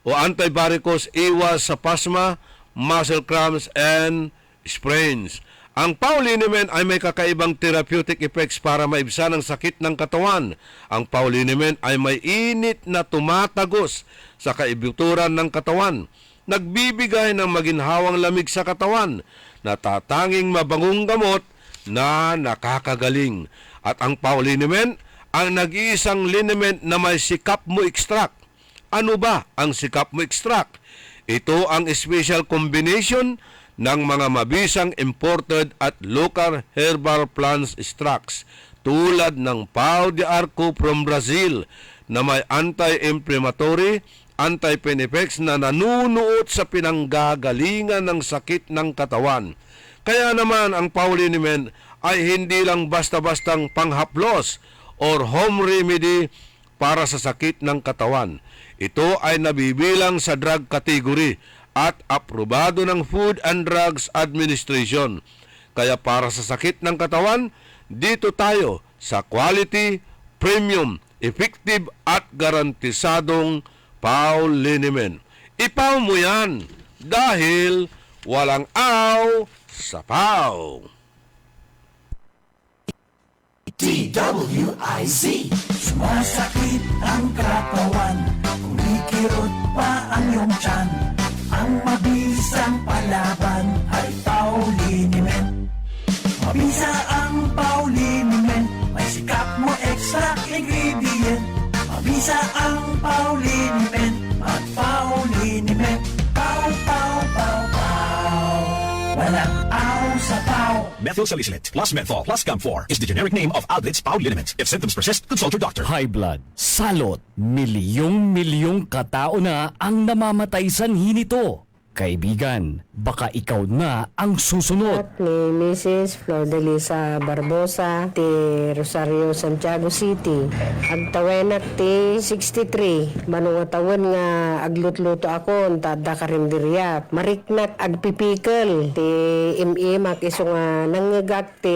o anti-varicose, iwas sa pasma, muscle cramps, and sprains. Ang pauliniment ay may kakaibang therapeutic effects para maibsan ang sakit ng katawan. Ang pauliniment ay may init na tumatagos sa kaibuturan ng katawan. Nagbibigay ng maginhawang lamig sa katawan na tatanging mabangong gamot na nakakagaling. At ang pauliniment ang nag-iisang liniment na may sikap mo extract. Ano ba ang sikap mo extract? Ito ang special combination ng mga mabisang imported at local herbal plants extracts tulad ng Pau de Arco from Brazil na may anti-inflammatory, anti-pain effects na nanunuot sa pinanggagalingan ng sakit ng katawan. Kaya naman ang pauliniment ay hindi lang basta-bastang panghaplos or home remedy para sa sakit ng katawan. Ito ay nabibilang sa drug category at aprobado ng Food and Drugs Administration. Kaya para sa sakit ng katawan, dito tayo sa quality, premium, effective at garantisadong pauliniment. Ipaw mo yan dahil walang aw sa paw. DWIZ. Sumasakit ang katawan, kumikirot pa ang iyong tiyan. Ang mabisang palaban ay pauliniment. Mabisa ang pauliniment, may sikap mo extract ingredient. Mabisa ang pauliniment, mag-pauliniment. Pau, pau, pau, pau. Walang aw sa pau. Methyl salicylate plus menthol plus Camphor is the generic name of Aldrich Pauliniment. If symptoms persist, consult your doctor. High blood, salot, milyong-milyong katao na ang namamatay sanhi nito. Kaibigan, baka ikaw na ang susunod. Ni Mrs. Flor de Lisa Barbosa, ti Rosario, Santiago City. Agtawenak ti 63. Manungatawan nga aglutluto ako, tada karinderya. Mariknak agpipikal. Ti mak iso nga nangagak ti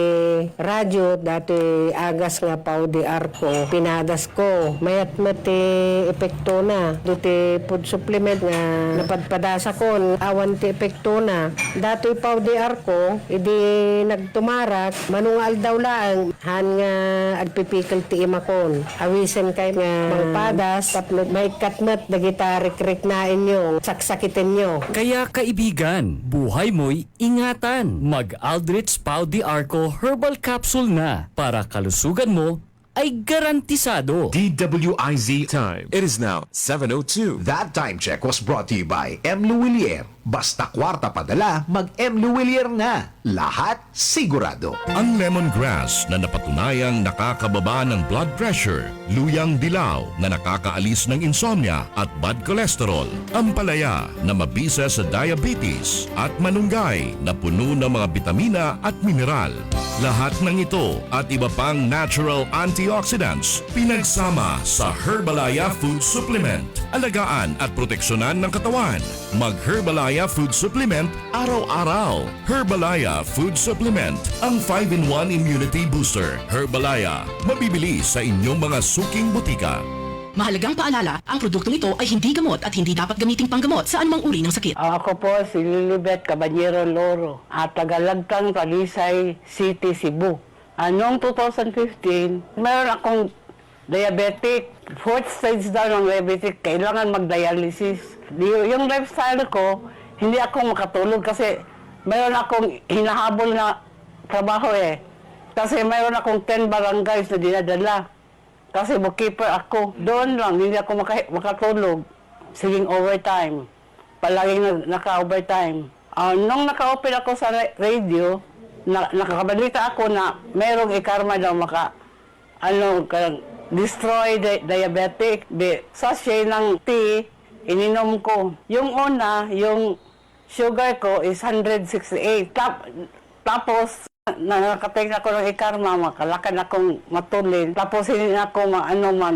radyo, dati agas nga Pau de Arco. Pinadas ko. Mayat ti epekto na. Duti food supplement nga napadpadasa ko. Awan ti epekto na. Dato'y Pau de Arco, idi nagtumarak, manungal daw lang, han nga agpipikal ti imakon. Awisen kay nga mangpadas, tapno may katmat, dagita rik-rik na inyo, saksakitin nyo. Kaya kaibigan, buhay mo'y ingatan. Mag-Aldrich Pau de Arco Herbal Capsule na para kalusugan mo ay garantisado. DWIZ time. It is now 7:02. That time check was brought to you by M. Luwilier. Basta kwarta padala, mag-M. Luwilier na. Lahat sigurado. Ang lemongrass na napatunayang nakakababa ng blood pressure, luyang dilaw na nakakaalis ng insomnia at bad cholesterol, ampalaya na mabisa sa diabetes, at malunggay na puno ng mga bitamina at mineral. Lahat ng ito at iba pang natural antioxidants pinagsama sa Herbalaya Food Supplement. Alagaan at proteksyonan ng katawan. Mag-Herbalaya Food Supplement araw-araw. Herbalaya Food Supplement, ang 5-in-1 immunity booster. Herbalaya, mabibili sa inyong mga suking butika. Mahalagang paalala, ang produktong ito ay hindi gamot at hindi dapat gamiting panggamot sa anumang uri ng sakit. Ako po si Lilibet Caballero Loro at tagalagkang Talisay City, Cebu. Noong 2015, meron akong diabetic. 4th stage daw ng diabetic, kailangan mag-dialysis. Yung lifestyle ko, hindi ako makatulog kasi meron akong hinahabol na trabaho eh. Kasi meron akong 10 barangays na dinadala. Kasi bookkeeper ako. Doon lang, hindi ako makatulog. Siging overtime. Palaging naka-overtime. Nung naka-open ako sa radio, nakakabalita ako na merong ikarma daw destroy diabetic. Sachet ng tea, ininom ko. Yung una, yung sugar ko is 168. Tapos, nakatake ako ng ikarma, makalakad akong matulin. Tapos hindi ako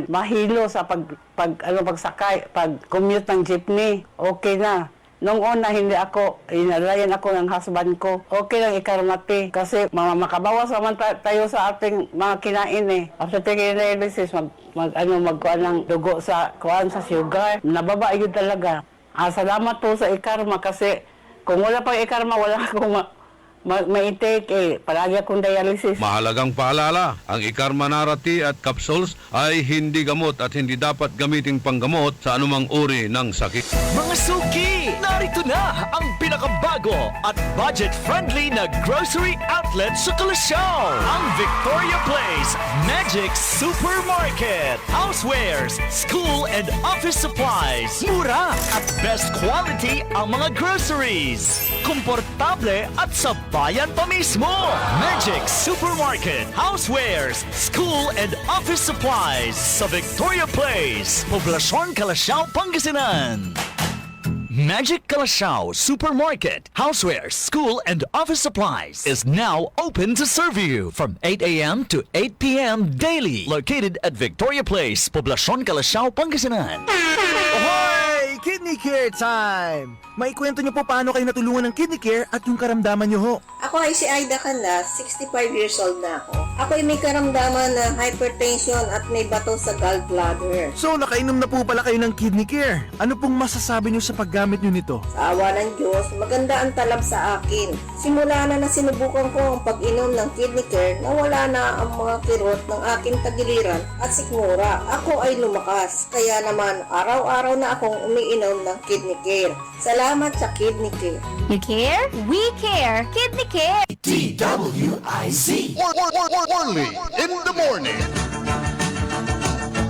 mahilo sa pagsakay, pag-commute ng jeepney. Okay na. Nung una, hindi ako, inalayan ako ng husband ko. Okay lang ikarmati. Kasi makabawas naman tayo sa ating mga kinain eh. After taking dialysis, magkuhan ng dugo sa sugar. Nababa yun talaga. Salamat po sa ikarma kasi kung wala pang ikarma, wala akong ma-intake palagi akong dialysis. Mahalagang paalala, ang Ikarmanara tea at capsules ay hindi gamot at hindi dapat gamiting panggamot sa anumang uri ng sakit. Mga suki, narito na ang pinakabago at budget-friendly na grocery outlet sa Kalasyaw. Ang Victoria Place Magic Supermarket. Housewares, school and office supplies. Mura at best quality ang mga groceries. Komportable at sa bayan pa mismo. Magic Supermarket. Housewares, school and office supplies sa Victoria Place, Poblacion, Kalasyaw, Pangasinan. Magic Kalasyaw Supermarket, Housewares, School and Office Supplies is now open to serve you from 8 a.m. to 8 p.m. daily. Located at Victoria Place, Poblacion, Kalasyaw, Pangasinan. Ahoy! Kidney Care time! Maikwento niyo po paano kayo natulungan ng Kidney Care at yung karamdaman niyo ho. Ako ay si Aida Canlas, 65 years old na ako. Ako ay may karamdaman ng hypertension at may bato sa gallbladder. So, nakainom na po pala kayo ng Kidney Care. Ano pong masasabi niyo sa paggamit niyo nito? Sa awa ng Diyos, maganda ang talab sa akin. Simula na sinubukan ko ang pag-inom ng Kidney Care, nawala na ang mga kirot ng aking tagiliran at sikmura. Ako ay lumakas, kaya naman araw-araw na akong umiinom ng Kidney Care. Salamat sa Kidney Care. You care? We care. Kidney Care. DWIZ. Only in the morning.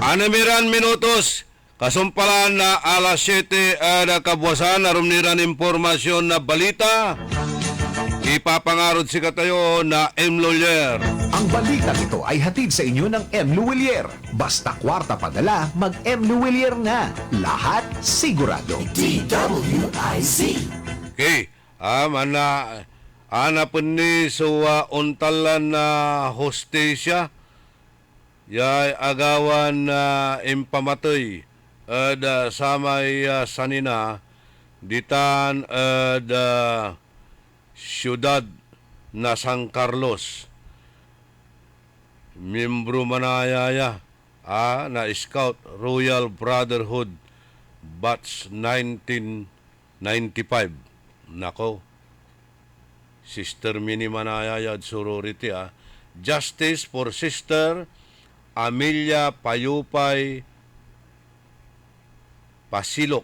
Anamiran minutos, kasumpalan na alas 7 na kabwasan, narumniran impormasyon na balita. Ipapangarod si katayo na M. Lawyer. Ang balita nito ay hatid sa inyo ng M. Luwilier. Basta kwarta padala, mag-M. Luwilier na. Lahat sigurado. DWIZ. Okay, anapun ni sa untalan na hostesya, yay agawan na impamatoy sa may sanina, ditan siyudad na San Carlos. Miyembro manayaya na Scout Royal Brotherhood Batch 1995. Nako, Sister Mini manayaya sorority Justice for Sister Amelia Payupay Pasilok.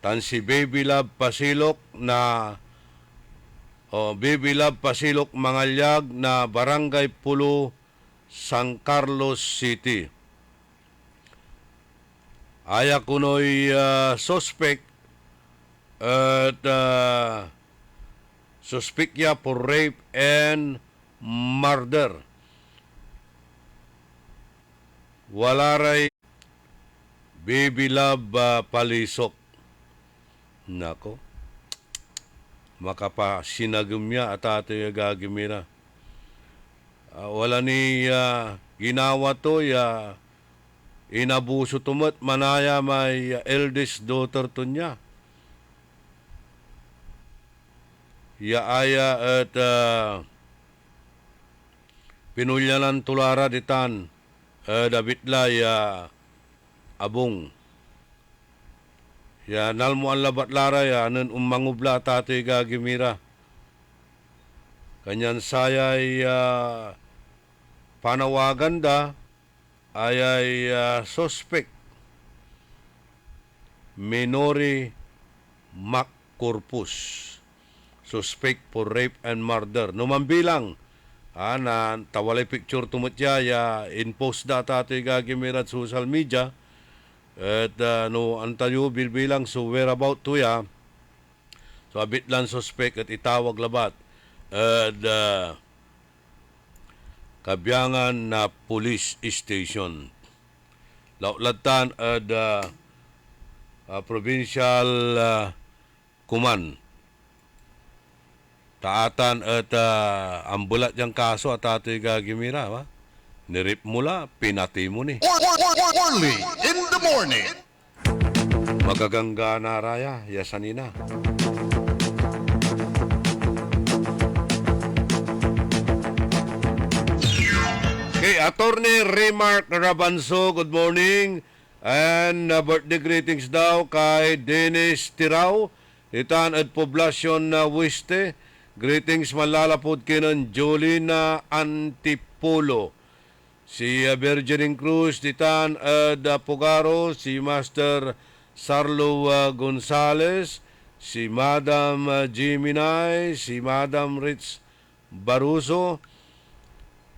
Tan si Baby Love Pasilok na Baby Love Pasilok Mangalyag na Barangay Pulo, San Carlos City. Aya kunoy suspect at suspect ya for rape and murder. Wala ray Baby Love Palisok. Nako, makapasinagumya at ato gagimira. Wala ni ginawa to inabuso tumot manaya may eldest daughter to niya. Aya at pinulyanan tulara ditan Davitlay abong. Nalmo ang labat lara nun umangubla tatoy gagimira. Kanyan sayay panawagan da ay suspect Minori Mac Corpus, suspect for rape and murder. Numambilang na tawalay picture tumutya in-post da tatoy gagimira at social media. At antayo bilbilang so whereabout to so abit lang suspect at itawag labat at Kabyangan na police station. Lautlatan at provincial kuman. Taatan at ambulat yung kaso at ato'y gagimira, ba? Nirip mula, pinati mo ni. Only in the morning. Magagangga na raya, yasanina. Okay, Attorney Remark Rabanso, good morning. And birthday greetings daw kay Dennis Tirao, itan at Poblacion na Weste. Greetings malalapod kinan Jolina Antipolo. Si Virgin Cruz, itan at Pugaro, si Master Sarlo Gonzales, si Madam Jiminay, si Madam Rich Baruso,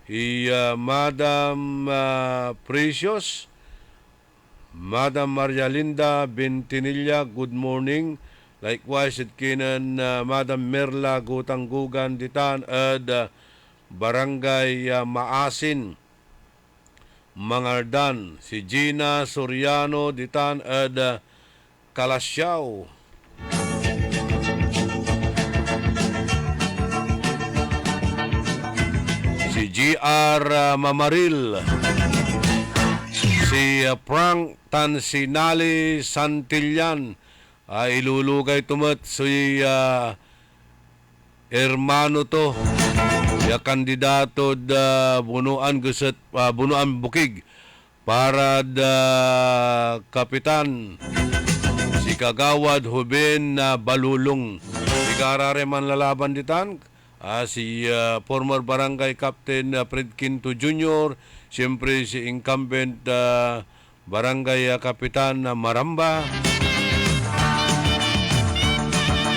si Madam Precious, Madam Maria Linda Bentinilla, good morning. Likewise, it kinan Madam Merla Gutanggugan ditan at Barangay Maasin, Mangardan. Si Gina Soriano ditan at Kalasyaw. Si GR Mamaril. Si Frank Tansinali Santillan, ilulugay tumat si hermano to, ya kandidato da bunuan gusat bunuan bukig para da kapitan si Kagawad Huben na Balulong. Igarare man lalaban ditan si former barangay captain Fred Quinto Jr., siyempre si incumbent barangay kapitan Maramba.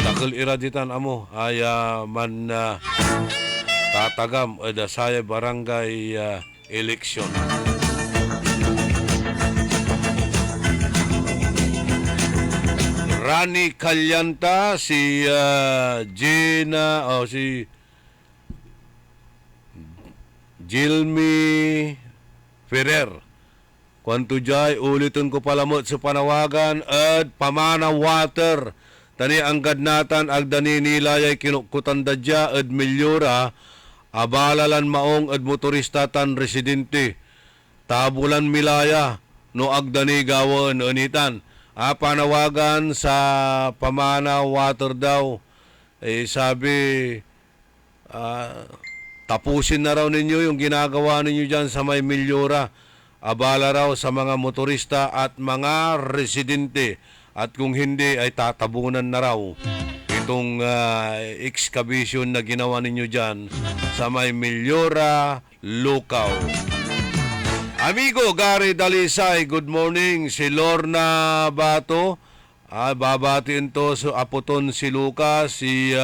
Takil iraditan amo ay man tatagam sa barangay election. Rani Calyanta, si Gina, si Jilmi Ferrer. Kwanto jay, ulitin ko palamot sa panawagan at pamana water. Tani ang gadnatan agdani nila ay kinukutan dadya at milyura, abalalan maong at motorista tan residente. Tabulan milaya, no agdani gawon unitan. Panawagan sa pamana water daw. Sabi, tapusin na raw ninyo yung ginagawa ninyo dyan sa may milyura. Abala raw sa mga motorista at mga residente. At kung hindi ay tatabunan na raw itong excavation na ginawa ninyo dyan sa may milyura, Lukaw. Amigo Gary Dalisay, good morning. Si Lorna Bato, babatiin to sa aputon si Lucas, si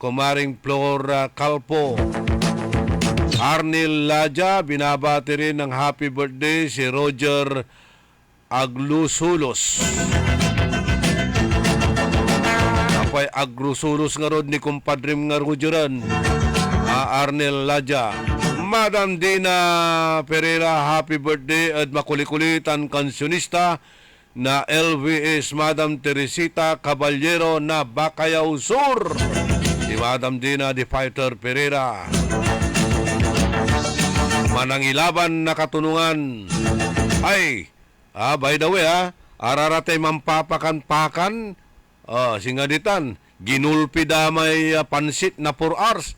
Kumaring Flora Calpo. Arnil Laja, binabati rin ng happy birthday si Roger Aglusulos. Kapay Aglusulos nga rod ni kumpadrim nga Rogeran, Arnil Laja. Madam Dina Pereira, happy birthday at makulikulitan kansyonista na LVS Madam Teresita Caballero na Bacayao Sur. Si Madam Dina the Fighter Pereira. Manangilaban na katunungan. Ay, by the way, araratay mampapakan-pakan, singaditan, ginulpi damay pansit na 4 hours.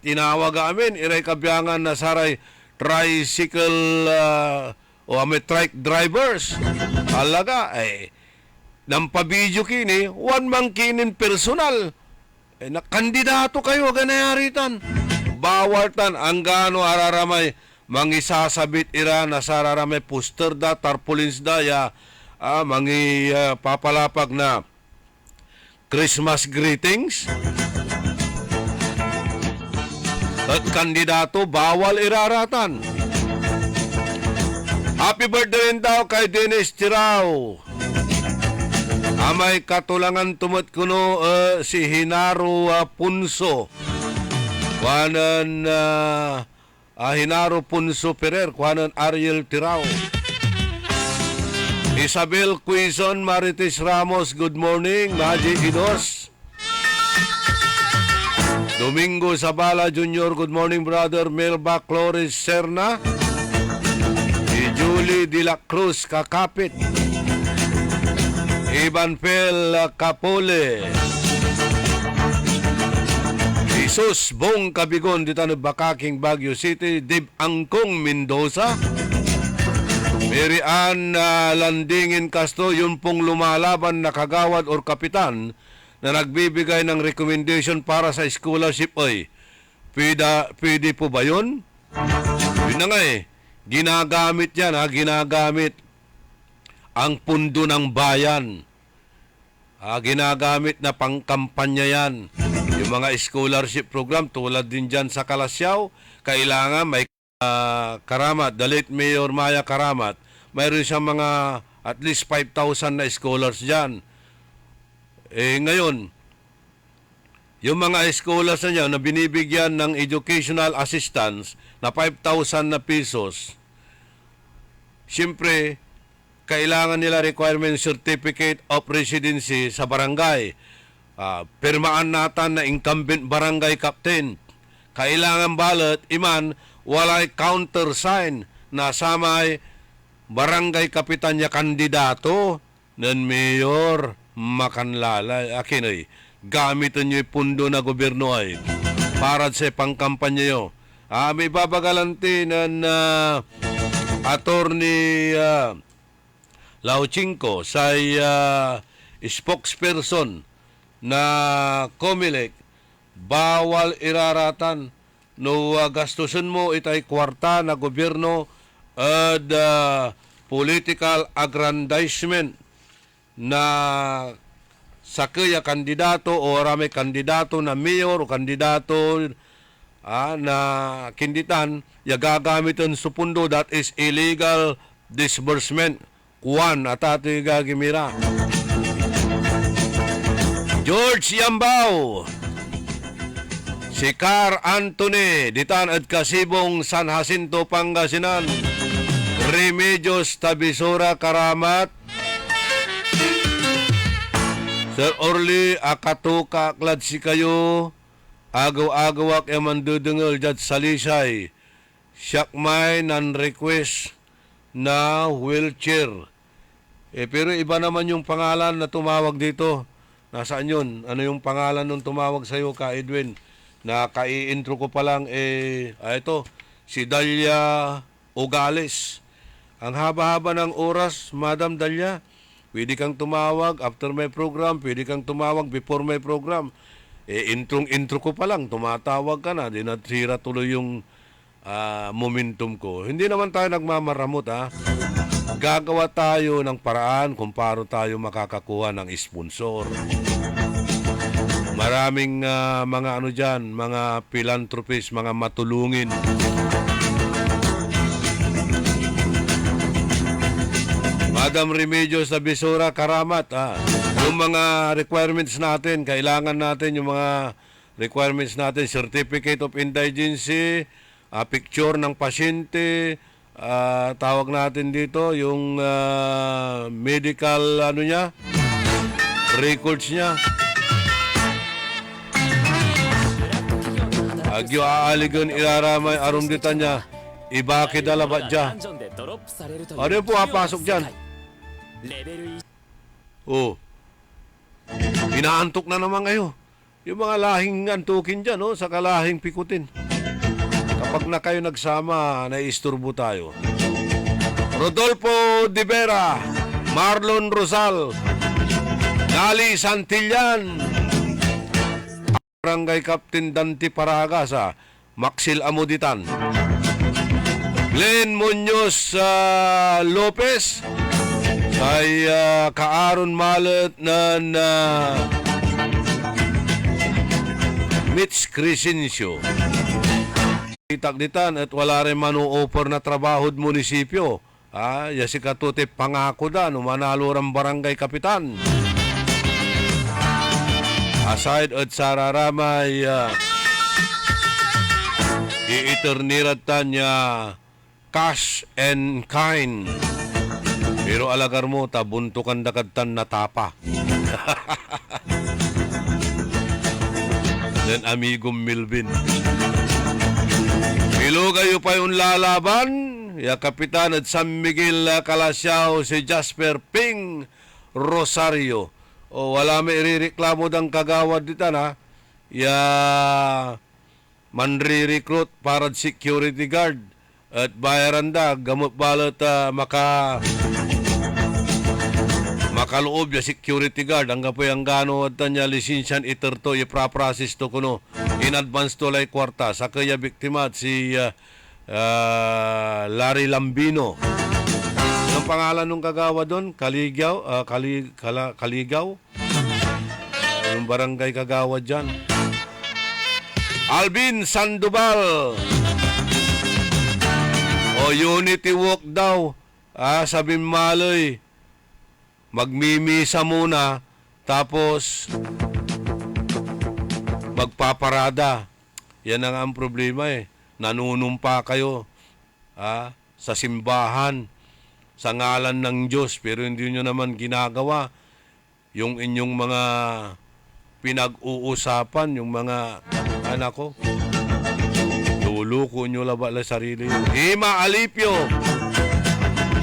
Tinawag amin, iray kabyangan na saray tricycle trike drivers. Alaga, nampabidyo kini, one man kinin personal. Na kandidato kayo, ganayaritan. Bawaltan ang gano araramay mangisasabit ira na sararamay poster da tarpaulins da ya mangi papalapag na Christmas greetings at kandidato bawal iraratan. Happy birthday rin daw kay Dennis Tirao. Amay katulangan tumot kuno si Hinaro Punso. Kuhanan Hinaro Punso Ferrer, kuhanan Ariel Tirao. Isabel Quizon Marites Ramos, good morning. Maji Idos. Domingo Zabala Jr., good morning brother. Melba Flores Serna. Si Julie De La Cruz Kakapit. Ivan Pel Capole. Jesus Bong Kabigon dito na Bakaking Baguio City. Dib Angkong Mendoza. Mary Ann Landingin Castro, yun pong lumalaban na kagawad or kapitan na nagbibigay ng recommendation para sa scholarship ay pwede po ba yun? Yun na nga ginagamit yan ginagamit ang pundo ng bayan. Ginagamit na pangkampanya yan. Yung mga scholarship program tulad din dyan sa Kalasyaw, kailangan may Karamat, the late Mayor Maya Karamat, mayroon siyang mga at least 5,000 na scholars dyan. Ngayon, yung mga scholars na niya na binibigyan ng educational assistance na 5,000 na pesos, siyempre, kailangan nila requirement certificate of residency sa barangay. Pirmaan natin na incumbent barangay captain. Kailangan ballot, iman, walay countersign na samay barangay kapitan niya kandidato ng mayor makanlalay. Akin ay, gamitin niyo yung pundo na gobyerno ay para sa pangkampanya nyo. May babagalanti na attorney Lauchinko sa spokesperson na Comelec, bawal iraratan no gastusin mo itay kwarta na gobyerno at political aggrandizement na sakya kandidato o rami kandidato na mayor o kandidato na kinditan gagamitan sa pundo that is illegal disbursement. Juan at ati gagimira. George Yambao, si Car Anthony, ditan at Kasibong San Jacinto, Pangasinan, Remedios Tabisora, Karamat, Sir Orly, Akatuka, klad si kayo, agaw-agawak emandudungol jad salisay, siyakmay nan request na wheelchair. Pero iba naman yung pangalan na tumawag dito. Nasaan yun? Ano yung pangalan nung tumawag sa'yo, Ka Edwin? Na kai-intro ko pa lang, ito, si Dalia Ogales. Ang haba-haba ng oras, Madam Dalia. Pwede kang tumawag after my program, pwede kang tumawag before my program. Intro ko pa lang, tumatawag ka na, di natira tuloy yung momentum ko. Hindi naman tayo nagmamaramot, Gagawa tayo ng paraan kung paano tayo makakakuha ng sponsor. Maraming mga ano dyan, mga philanthropists, mga matulungin. Madam Remedios Tabisora, Karamat, yung mga requirements natin, kailangan natin yung mga requirements natin, certificate of indigency, picture ng pasyente, tawag natin dito yung medical niya, records niya. Agyo aaligon iraramay arum dita niya, ibaki dalabat dya. Ano yung pumapasok dyan? Inaantok na naman kayo. Yung mga lahing antukin dyan, sa kalahing pikutin. Kapag na kayo nagsama, naiisturbo tayo. Rodolfo De Vera, Marlon Rosal, Nali Santillan, Barangay Captain Dante Paraga sa Maxil Amuditan, Glenn Muñoz Lopez, kay Kaaron Malet na Mitch Crescencio. Itagditan at wala rin manu-offer na trabaho d munisipyo. Yasi katuti pangako da no manalo ram barangay kapitan. Aside at sararamay iiterniratan niya cash and kind. Pero alagar mo tabuntukan dakadtan na tapa. Dan amigong Milvin. Pilo kayo pa yung lalaban, Kapitan at San Miguel Kalasyaw, si Jasper Ping Rosario. Wala may irereklamo ng kagawad dito manre-recruit para security guard. at bayaran da gamot balot makaloob ya security guard hanggang po yung gano at niya lisensyan iterto ipraprocess to kuno in advance to lay kwarta sa kaya biktima si Larry Lambino. Ang pangalan ng kagawa doon? Kaligaw? Kaligaw? Yung barangay kagawa dyan. Alvin Sandoval. O Unity Walk daw. Sabi Maloy, magmimisa muna, tapos magpaparada. Yan ang problema nanunumpa kayo sa simbahan, sa ngalan ng Diyos, pero hindi nyo naman ginagawa yung inyong mga pinag-uusapan, yung mga anak ko. Luluko nyo labala sarili. Ima Alipio,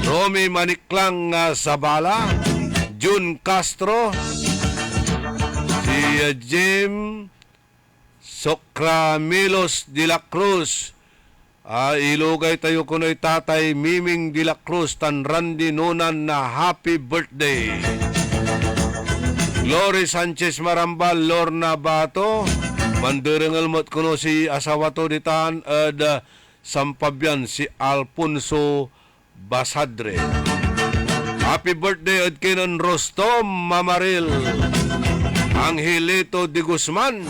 Romy Maniklang Sabala, June Castro, si Jim Socramilos de la Cruz, ilugay tayo kuno'y tatay Miming de la Cruz, tan Randy Nunan na happy birthday. Glory Sanchez Marambal, Lorna Bato, mandirengal mot kuno si asawa to ditan ad Sampabyan si Alfonso Basadre. Happy birthday at kinon Rostom Mamaril, Angelito de Guzman.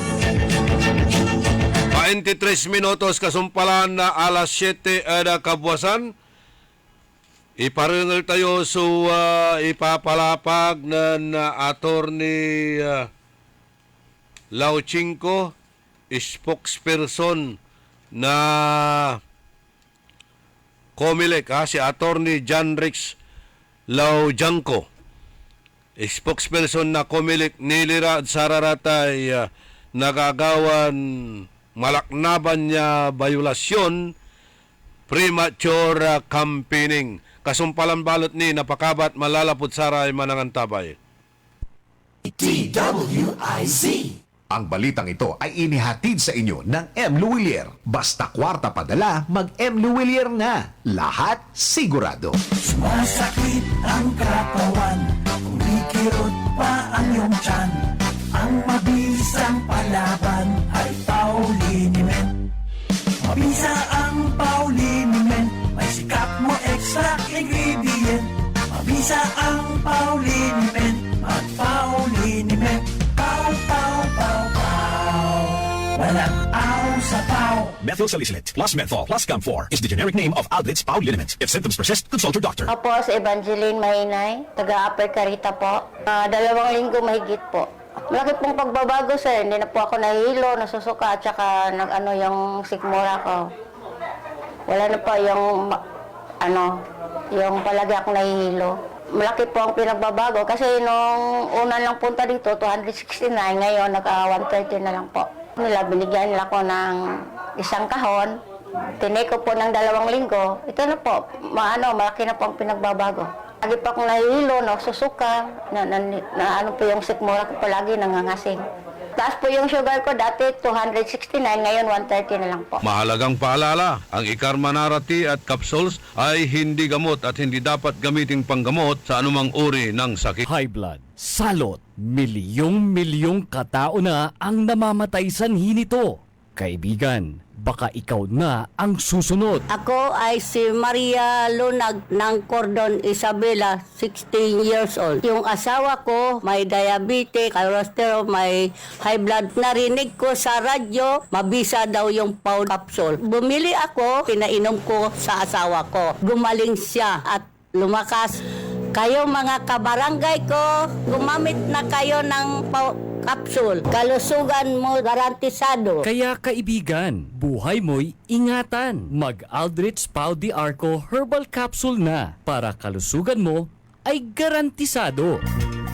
23 minutos kasumpalan na alas 7 ada kabuwasan. Iparingal tayo ipapalapag na attorney Lauchinko, spokesperson na Comelec, si attorney John Rix Laujanko, spokesperson na Comelec, nilira at sararatay nagagawan malaknaban niya violasyon premature campaigning. Kasumpalan balot ni napakabat malalapod saray manangantabay. DWIZ. Ang balitang ito ay inihatid sa inyo ng M. Luwilier. Basta kwarta padala, mag-M. Luwilier na. Lahat sigurado. Sumasakit ang katawan, kumikirot pa ang iyong tiyan. Ang mabisang palaban ay Pauliniment. Mabisa ang Pauliniment, may sikap mo extra ingredient. Mabisa ang Pauliniment, mag-Pauliniment. Pau, pau, pau, pau. Walang aw sa pau. Methyl salicylate plus menthol plus Camphor is the generic name of Aldrich Pau Liniment. If symptoms persist, consult your doctor. Ako si Evangeline Mahinay, taga-Upper Carita po. 2 linggo mahigit po. Malaki pong pagbabago, sir. Hindi na po ako nahihilo, nasusuka, at saka yung sikmura ko. Wala na po yung palagi ako nahihilo. Malaki po ang pinagbabago kasi nung una lang punta dito, 269, ngayon naka-130 na lang po. Binigyan nila ako ng 1 kahon, tinay ko po ng 2 linggo, ito na po, malaki na po ang pinagbabago. Lagi pa akong nahihilo, nasusuka, po yung sikmura ko palagi nangangasing. Taas po yung sugar ko, dati 269, ngayon 130 na lang po. Mahalagang paalala, ang Ikarmanarati at capsules ay hindi gamot at hindi dapat gamiting panggamot sa anumang uri ng sakit. High blood, salot, milyong katao na ang namamatay sanhi nito. Kaibigan, baka ikaw na ang susunod. Ako ay si Maria Lunag ng Cordon Isabela, 16 years old. Yung asawa ko may diabetes, cholesterol, may high blood. Narinig ko sa radyo, mabisa daw yung Pau capsule. Bumili ako, pinainom ko sa asawa ko. Gumaling siya at lumakas. Kayo mga kabarangay ko, gumamit na kayo ng Pau capsule. Kalusugan mo garantisado. Kaya kaibigan, buhay mo'y ingatan. Mag-Aldrich Pau de Arco Herbal Capsule na para kalusugan mo ay garantisado.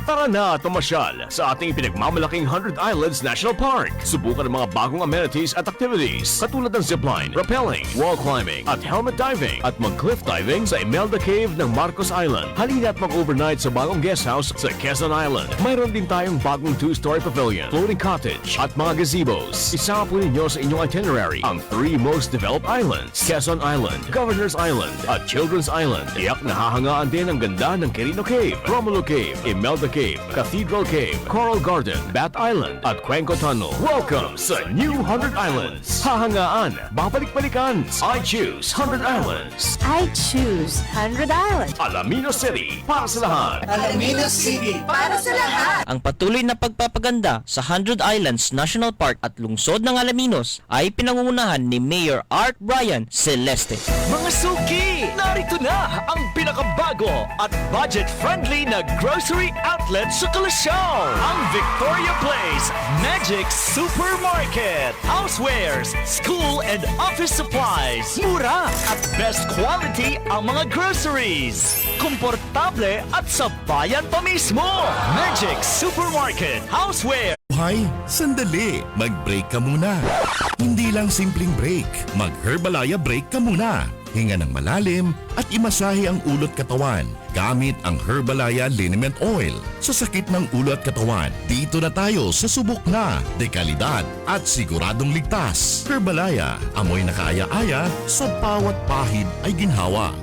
Tara na tumasyal sa ating pinagmamalaking 100 Islands National Park. Subukan ang mga bagong amenities at activities katulad ng zipline, rappelling, wall climbing at helmet diving at mag-cliff diving sa Imelda Cave ng Marcos Island. Halina at mag-overnight sa bagong guest house sa Quezon Island. Mayroon din tayong bagong 2-story pavilion, floating cottage at mga gazebos. Isama po ninyo sa inyong itinerary ang 3 most developed islands: Quezon Island, Governor's Island at Children's Island. Tiyak nahahangaan din ang ganda ng Quirino Cave, Romulo Cave, Imelda Cave, Cathedral Cave, Coral Garden, Bat Island at Cuenco Tunnel. Welcome sa New 100 Islands. Hahangaan, babalik-balikan. I choose 100 Islands. I choose 100 Islands. Alaminos City, para sa lahat. Alaminos City, para sa lahat. Ang patuloy na pagpapaganda sa 100 Islands National Park at lungsod ng Alaminos ay pinangungunahan ni Mayor Art Brian Celeste. Mga suki, narito na ang pinakabago at budget-friendly na grocery outlet sa Kalasyaw, ang Victoria Place Magic Supermarket. Housewares, school and office supplies, mura at best quality ang mga groceries. Komportable at sa bayan pa mismo. Magic Supermarket Houseware. Buhay, sandali. Mag-break ka muna. Hindi lang simpleng break. Mag-Herbalaya break ka muna. Hinga ng malalim at imasahe ang ulo at katawan gamit ang Herbalaya Liniment Oil. Sa sakit ng ulo at katawan, dito na tayo sa subok na, dekalidad at siguradong ligtas. Herbalaya, amoy na kaaya-aya, sa bawat pahid ay ginhawa.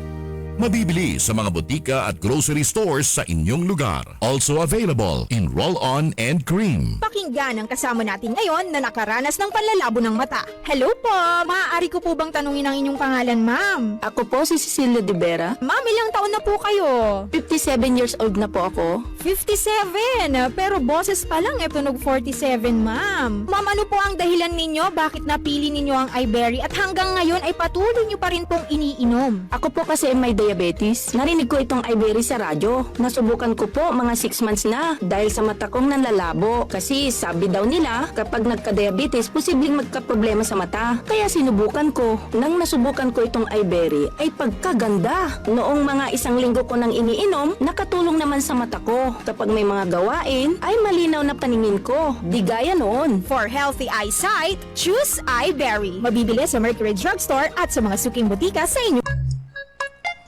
Mabibili sa mga butika at grocery stores sa inyong lugar. Also available in roll-on and cream. Pakinggan ang kasama natin ngayon na nakaranas ng panlalabo ng mata. Hello po! Maaari ko po bang tanungin ang inyong pangalan, ma'am? Ako po si Cecilia De Vera. Ma'am, ilang taon na po kayo? 57 years old na po ako. 57! Pero boses pa lang tunog 47, ma'am. Ma'am, ano po ang dahilan ninyo? Bakit napili ninyo ang iBerry at hanggang ngayon ay patuloy nyo pa rin pong iniinom? Ako po kasi may diabetes. Narinig ko itong iBerry sa radyo. Nasubukan ko po mga 6 months na dahil sa mata kong nanlalabo. Kasi sabi daw nila kapag nagka-diabetes, posibleng magka-problema sa mata. Kaya sinubukan ko. Nang nasubukan ko itong iBerry ay pagkaganda. Noong mga 1 linggo ko nang iniinom, nakatulong naman sa mata ko. Kapag may mga gawain, ay malinaw na paningin ko. Di gaya noon. For healthy eyesight, choose iBerry. Mabibili sa Mercury Drugstore at sa mga suking butika sa inyo.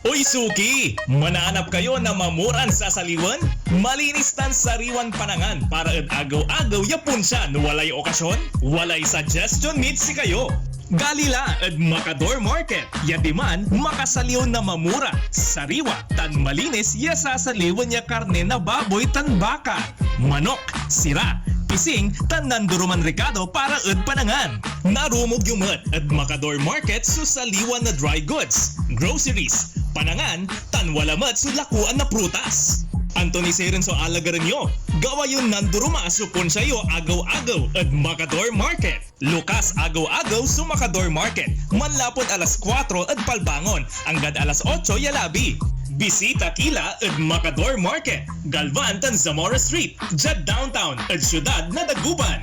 Uy suki! Manaanap kayo na mamuran sa saliwan? Malinis tan sariwan panangan para agaw-agaw yapon siya no walay okasyon? Walay suggestion meet si kayo! Galila at Macador Market. Yadiman, makasaliw na mamura. Sariwa, tan malinis, yasasaliwan niya karne na baboy tan baka. Manok, sira, pising, tan nanduruman Ricardo para panangan. Narumog yung at Macador Market susaliwan na dry goods, groceries, panangan, tan walamat sulakuan na prutas. Anthony Serenso alagaran nyo. Gawa yung nanduruma supon sa'yo agaw-agaw at Macador Market. Lukas agaw-agaw sa Macador Market. Manlapon alas 4 at palbangon. Hanggang alas 8 yalabi. Bisita kila at Macador Market. Galvan tan Zamora Street. Jad Downtown at Syudad na Daguban.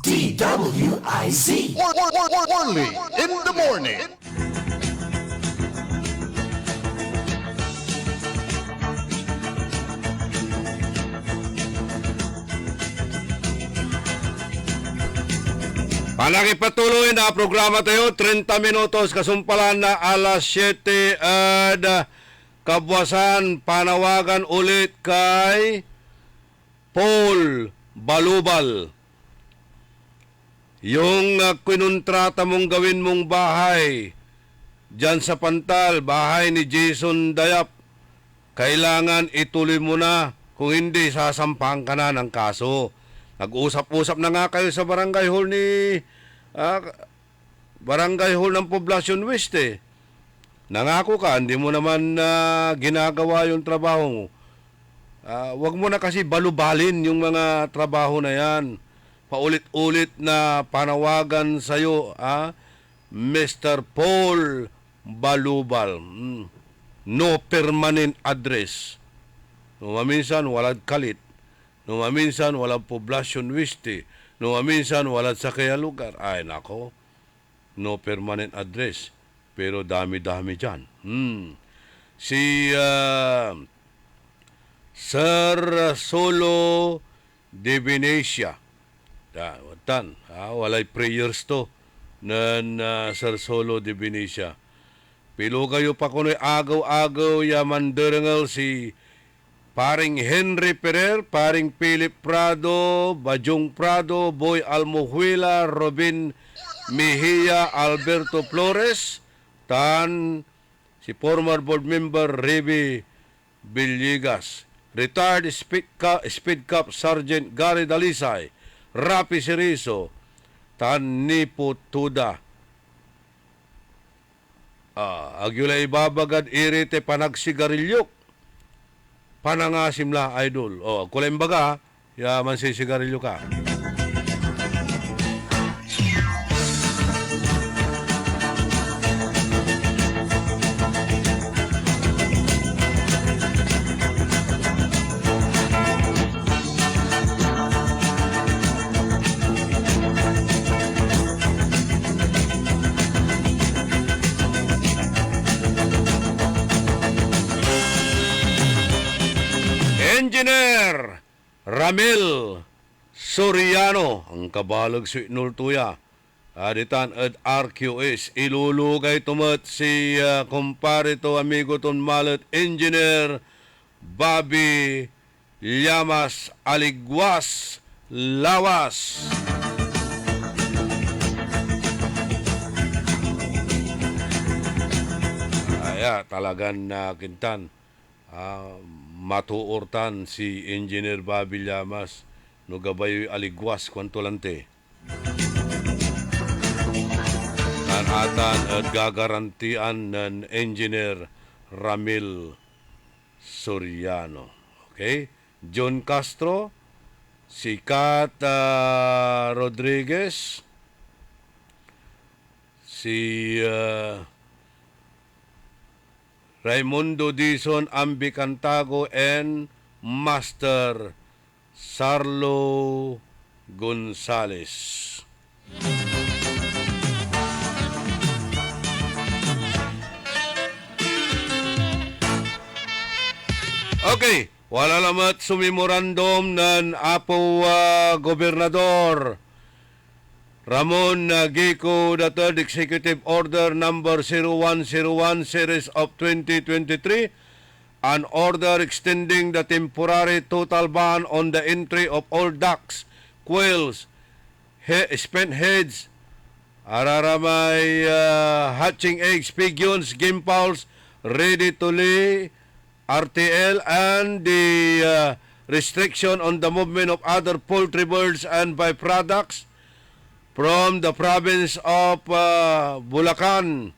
DWIZ. Only in the morning. Palakipatuloy na programa tayo, 30 minutos, kasumpalan na alas 7 at kabwasan, panawagan ulit kay Paul Balubal. Yung kinontrata mong gawin mong bahay dyan sa Pantal, bahay ni Jason Dayap, kailangan ituloy mo na, kung hindi sasampahan ka na ng kaso. Nag-usap-usap na nga kayo sa barangay hall barangay hall ng Poblacion West eh. Nangako ka, hindi mo naman ginagawa yung trabaho mo. Wag mo na kasi balubalin yung mga trabaho na yan. Paulit-ulit na panawagan sa'yo, Mr. Paul Balubal. No permanent address. Minsan walang kalit. Minsan walang Poblacion West. Minsan walang sa kaya lugar. Ay nako, no permanent address. Pero dami-dami dyan. Sir Solo de Venecia. Walay prayers to nan Sir Solo de Venecia. Pilo kayo pa kuno'y agaw-agaw yaman derengal si paring Henry Ferrer, paring Philip Prado, Bajong Prado, Boy Almohuela, Robin Mejia, Alberto Flores, tan si former board member Rebe Villegas, retired Speed Cup Sergeant Gary Dalisay, Rapi Siriso, tan Nipo Tuda. Agyula ibabagad irite panagsigarilyok. Panangasim la, idol. Kulay baga, yaman si sigarilyo ka. Engineer Ramil Soriano, ang kabalag si Nultuya. Aditan at RQS, ilulugay tumat si kumpare to amigo ton malat Engineer Bobby Llamas Aligwas Lawas. Talagan na kintan. Matuortan si Engineer Bobby Llamas no gabayoy aligwas kwantolante. Nanatan at gagarantian ng Engineer Ramil Soriano. Okay? John Castro, si Kat Rodriguez, si Raimundo Dizon Ambicantago, and Master Sarlo Gonzales. Okay, wala lamat sumimorandum ng Apo Gobernador Ramon Gico III Executive Order Number 0101 Series of 2023, an order extending the temporary total ban on the entry of all ducks, quails, spent heads, araramay, hatching eggs, pigeons, game fowls, ready to lay, RTL, and the restriction on the movement of other poultry birds and byproducts from the province of Bulacan,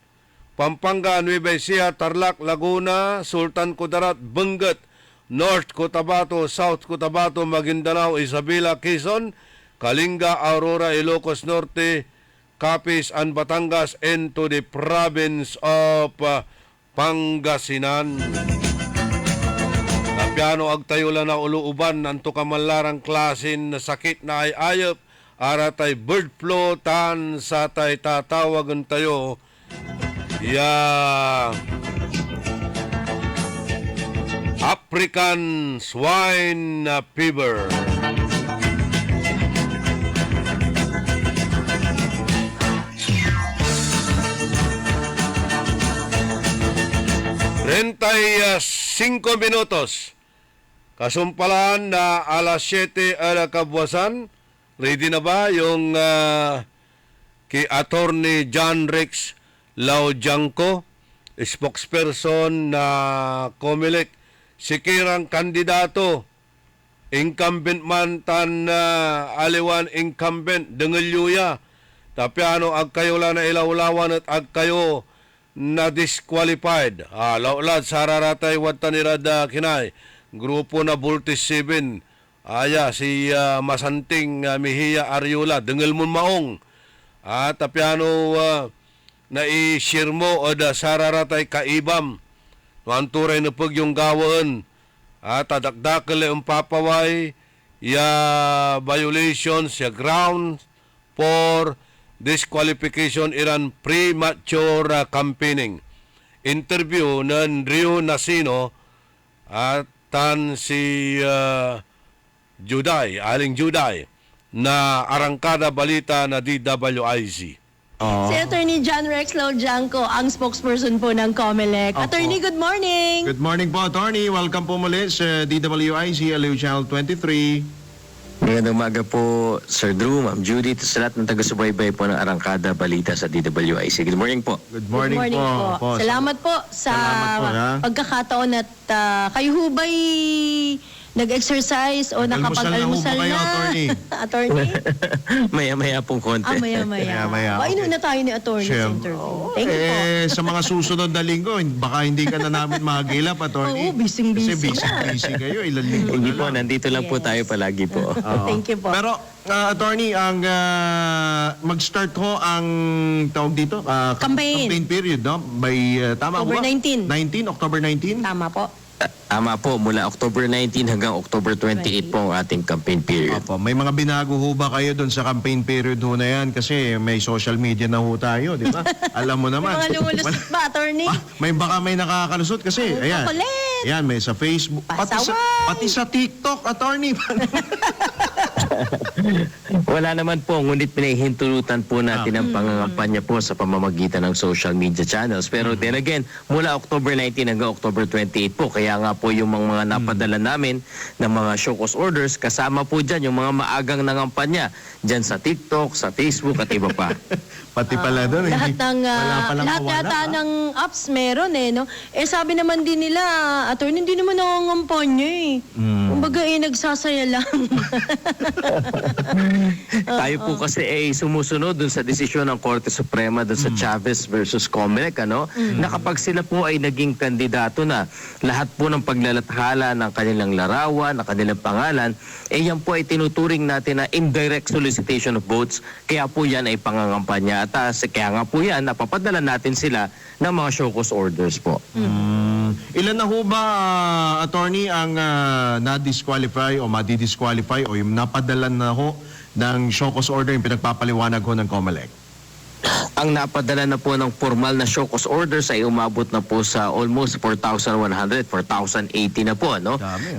Pampanga, Nueva Ecija, Tarlac, Laguna, Sultan Kudarat, Benguet, North Cotabato, South Cotabato, Maguindanao, Isabela, Quezon, Kalinga, Aurora, Ilocos Norte, Capiz, and Batangas, into the province of Pangasinan. Napiano agtayo lang na uluuban nanto kamalarang klasin na sakit na ay ayop, aratay bird flu tan sa tay tatawagan tayo African swine fever. Rentay 5 minutos. Kasumpalan na alas 7 kabuwasan. Ready na ba yung kay Attorney John Rex Laujanco, spokesperson na COMELEC, sikirang kandidato, incumbent man tan aliwan incumbent, dengalyuya, tapi ano ag kayo lang na ilawlawan at ag kayo na disqualified. Laulad sa raratay watanirada kinay, grupo na Voltes 7, si Masanting Mejia Ariola, dengel mun maong. Tapiano na i-share mo o da sararatay kaibam. Nuanturay na pag yung gawaan. Tadakdakal ang papaway violations, grounds for disqualification iran premature campaigning. Interview ng Rio Nasino at tan si Aling Juday na arangkada balita na DWIZ. Si Attorney John Rex Laujanco, ang spokesperson po ng COMELEC. Attorney, good morning! Good morning po, Attorney. Welcome po muli sa DWIZ, LU Channel 23. Magandang umaga po, Sir Drew, Ma'am Judy, sa lahat ng taga-subaybay po ng Arangkada Balita sa DWIZ. Good morning po. Good morning, po. Salamat po sa pagkakataon at kayo ho ba'y nag-exercise o nakapag-almusal na? Attorney? Attorney? Maya-maya pong konti. Maya-maya. Paano na tayo ni Attorney sa interview? Thank you po. Sa mga susunod na linggo, baka hindi ka na namin magilap, Attorney. Oo, busy-busy Kasi busy kayo, ilang linggo Hindi na po, lang. nandito lang po tayo palagi po. Thank you po. Pero, Attorney, ang mag-start ho ang tawag dito? Campaign period, no? By, tama October ba? 19. October 19? Tama po. Tama po, mula October 19 hanggang October 28 po ang ating campaign period. Opo, may mga binago ho ba kayo doon sa campaign period ho na yan? Kasi may social media na ho tayo, di ba? Alam mo naman. May mga lumulusot ba, Attorney? Baka may nakakalusot kasi. Ayan. Kulit! Ayan, may sa Facebook. Pati sa TikTok, Attorney. Wala naman po, ngunit pinahihintulutan po natin ang pangangampanya po sa pamamagitan ng social media channels. Pero then again, mula October 19 hanggang October 28 po, kaya nga po yung mga napadala namin ng mga show cause orders, kasama po dyan yung mga maagang nangampanya dyan sa TikTok, sa Facebook at iba pa. Pati pala doon. Lahat yata ng apps meron no? Sabi naman din nila, Attorney, hindi naman nangangampanya Kumbaga nagsasaya lang. Tayo po kasi sumusunod dun sa desisyon ng Korte Suprema dun sa Chavez versus Comelec, na kapag sila po ay naging kandidato na, lahat po ng paglalathala ng kanilang larawan, ng kanilang pangalan, yan po ay tinuturing natin na indirect solicitation of votes, kaya po yan ay pangangampanya. At kaya nga po yan, napapadala natin sila ng mga show cause orders po. Ilan na ho ba, Attorney, ang na-disqualify o madi-disqualify o yung napadalan na ho ng show cause order yung pinagpapaliwanag ho ng COMELEC? Ang napadala na po ng formal na show cause orders ay umabot na po sa almost 4,100, 4,080 na po.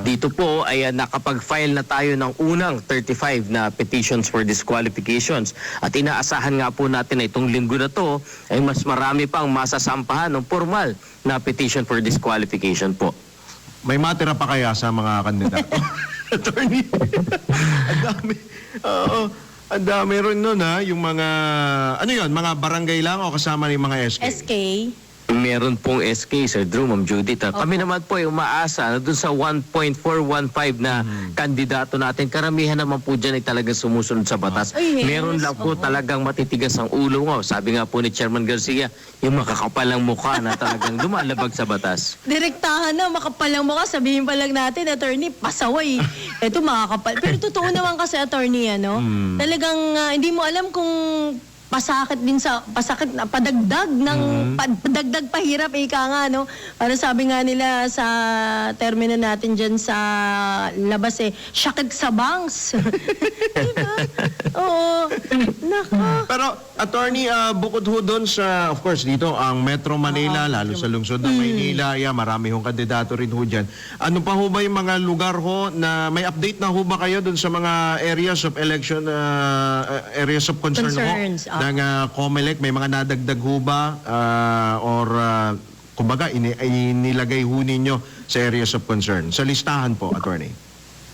Dito po ay nakapag-file na tayo ng unang 35 na petitions for disqualifications. At inaasahan nga po natin na itong linggo na to ay mas marami pang masasampahan ng formal na petition for disqualification po. May matira pa kaya sa mga kandidato? Attorney, ang dami. Ang dami rin nun yung mga, mga barangay lang o kasama yung mga SK? SK. Meron pong SK, Sir Drew, Ma'am Judith. Kami naman po ay umaasa na dun sa 1.415 na kandidato natin. Karamihan naman po dyan ay talagang sumusunod sa batas. Meron lang po talagang matitigas ang ulo ngo. Sabi nga po ni Chairman Garcia, yung makakapalang mukha na talagang lumalabag sa batas. Direktahan na, makapalang mukha. Sabihin pa lang natin, Attorney, pasaway. Ito makakapal. Pero totoo naman kasi, Attorney, talagang hindi mo alam kung pasakit na padagdag pahirap nga para sabi nga nila sa termino natin dyan sa labas syakit sa bangs. Diba? Oo. Naka. Pero Attorney, bukod ho doon sa, of course, dito ang Metro Manila, lalo sa lungsod ng Maynila, marami hong kandidato rin ho dyan. Ano pa ho ba yung mga lugar ho na may update na ho ba kayo doon sa mga areas of election, areas of concern ho ng COMELEC? May mga nadagdag ho ba kumbaga inilagay ho ninyo sa areas of concern? Sa listahan po, Attorney.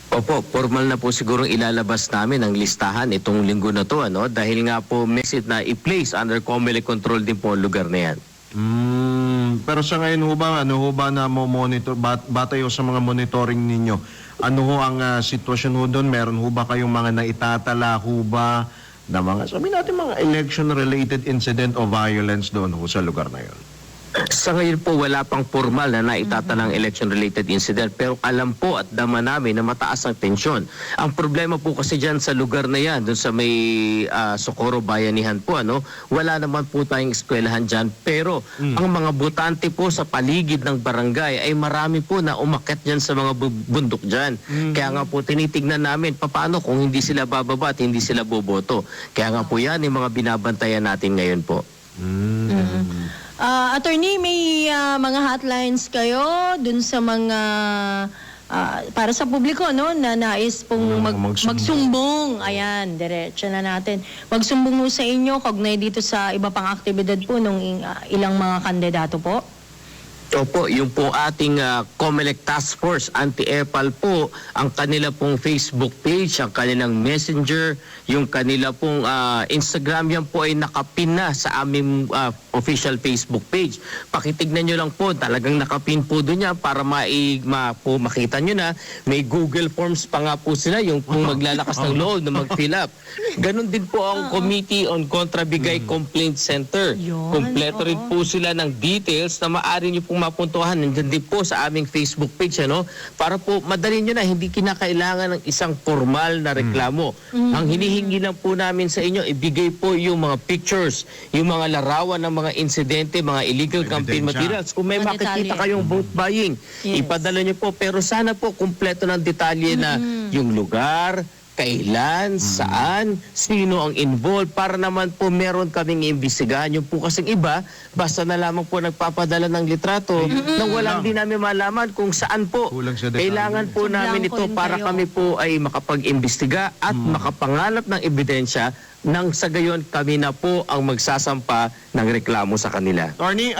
Opo, formal na po sigurong ilalabas namin ang listahan itong linggo na to, dahil nga po message na i-place under COMELEC control din po ang lugar na yan. Pero sa ngayon ho ba, ano ho ba na monitor, batay ho sa mga monitoring ninyo, ano ho ang sitwasyon ho doon? Meron ho ba kayong mga naitatala ho ba na mga, sabi natin, mga election-related incident o violence doon ho sa lugar na yun? Sa ngayon po, wala pang formal na naitatalang election-related incident, pero alam po at dama namin na mataas ang tensyon. Ang problema po kasi dyan sa lugar na yan, dun sa may Socorro Bayanihan po, wala naman po tayong eskwelahan dyan, pero ang mga botante po sa paligid ng barangay ay marami po na umakyat dyan sa mga bundok dyan. Kaya nga po tinitignan namin paano kung hindi sila bababa at hindi sila boboto. Kaya nga po yan yung mga binabantayan natin ngayon po. Attorney, may mga hotlines kayo dun sa mga para sa publiko, no, na nais pong magsumbong. magsumbong. Ayan, diretso na natin. Magsumbong mo sa inyo, kaugnay dito sa iba pang aktibidad po nung ilang mga kandidato po. Opo, yung po ating COMELEC Task Force Anti-EPAL po, ang kanila pong Facebook page, ang kanilang Messenger, yung kanila pong Instagram, yan po ay nakapin na sa aming official Facebook page. Pakitignan nyo lang po, talagang nakapin po doon yan para makita nyo na may Google Forms pa nga po sila, yung pong maglalakas ng loob na mag-fill up. Ganon din po ang Committee on Kontrabigay Complaint Center. Kompleto rin po sila ng details na maaari nyo pong mapuntuhan. Nandiyan din po sa aming Facebook page, para po madali nyo na, hindi kinakailangan ng isang formal na reklamo. Ang hinihingi lang po namin sa inyo, ibigay po yung mga pictures, yung mga larawan ng mga insidente, mga illegal campaign materials. Kung may makikita kayong vote buying, ipadala nyo po. Pero sana po kumpleto ng detalye na yung lugar, kailan, saan, sino ang involved, para naman po meron kaming imbestigahan. Yung po kasing iba, basta na lamang po nagpapadala ng litrato nang walang din namin malaman kung saan po. Kailangan po namin ito para kami po ay makapag-imbestiga at makapangalap ng ebidensya nang sa gayon kami na po ang magsasampa ng reklamo sa kanila. Attorney,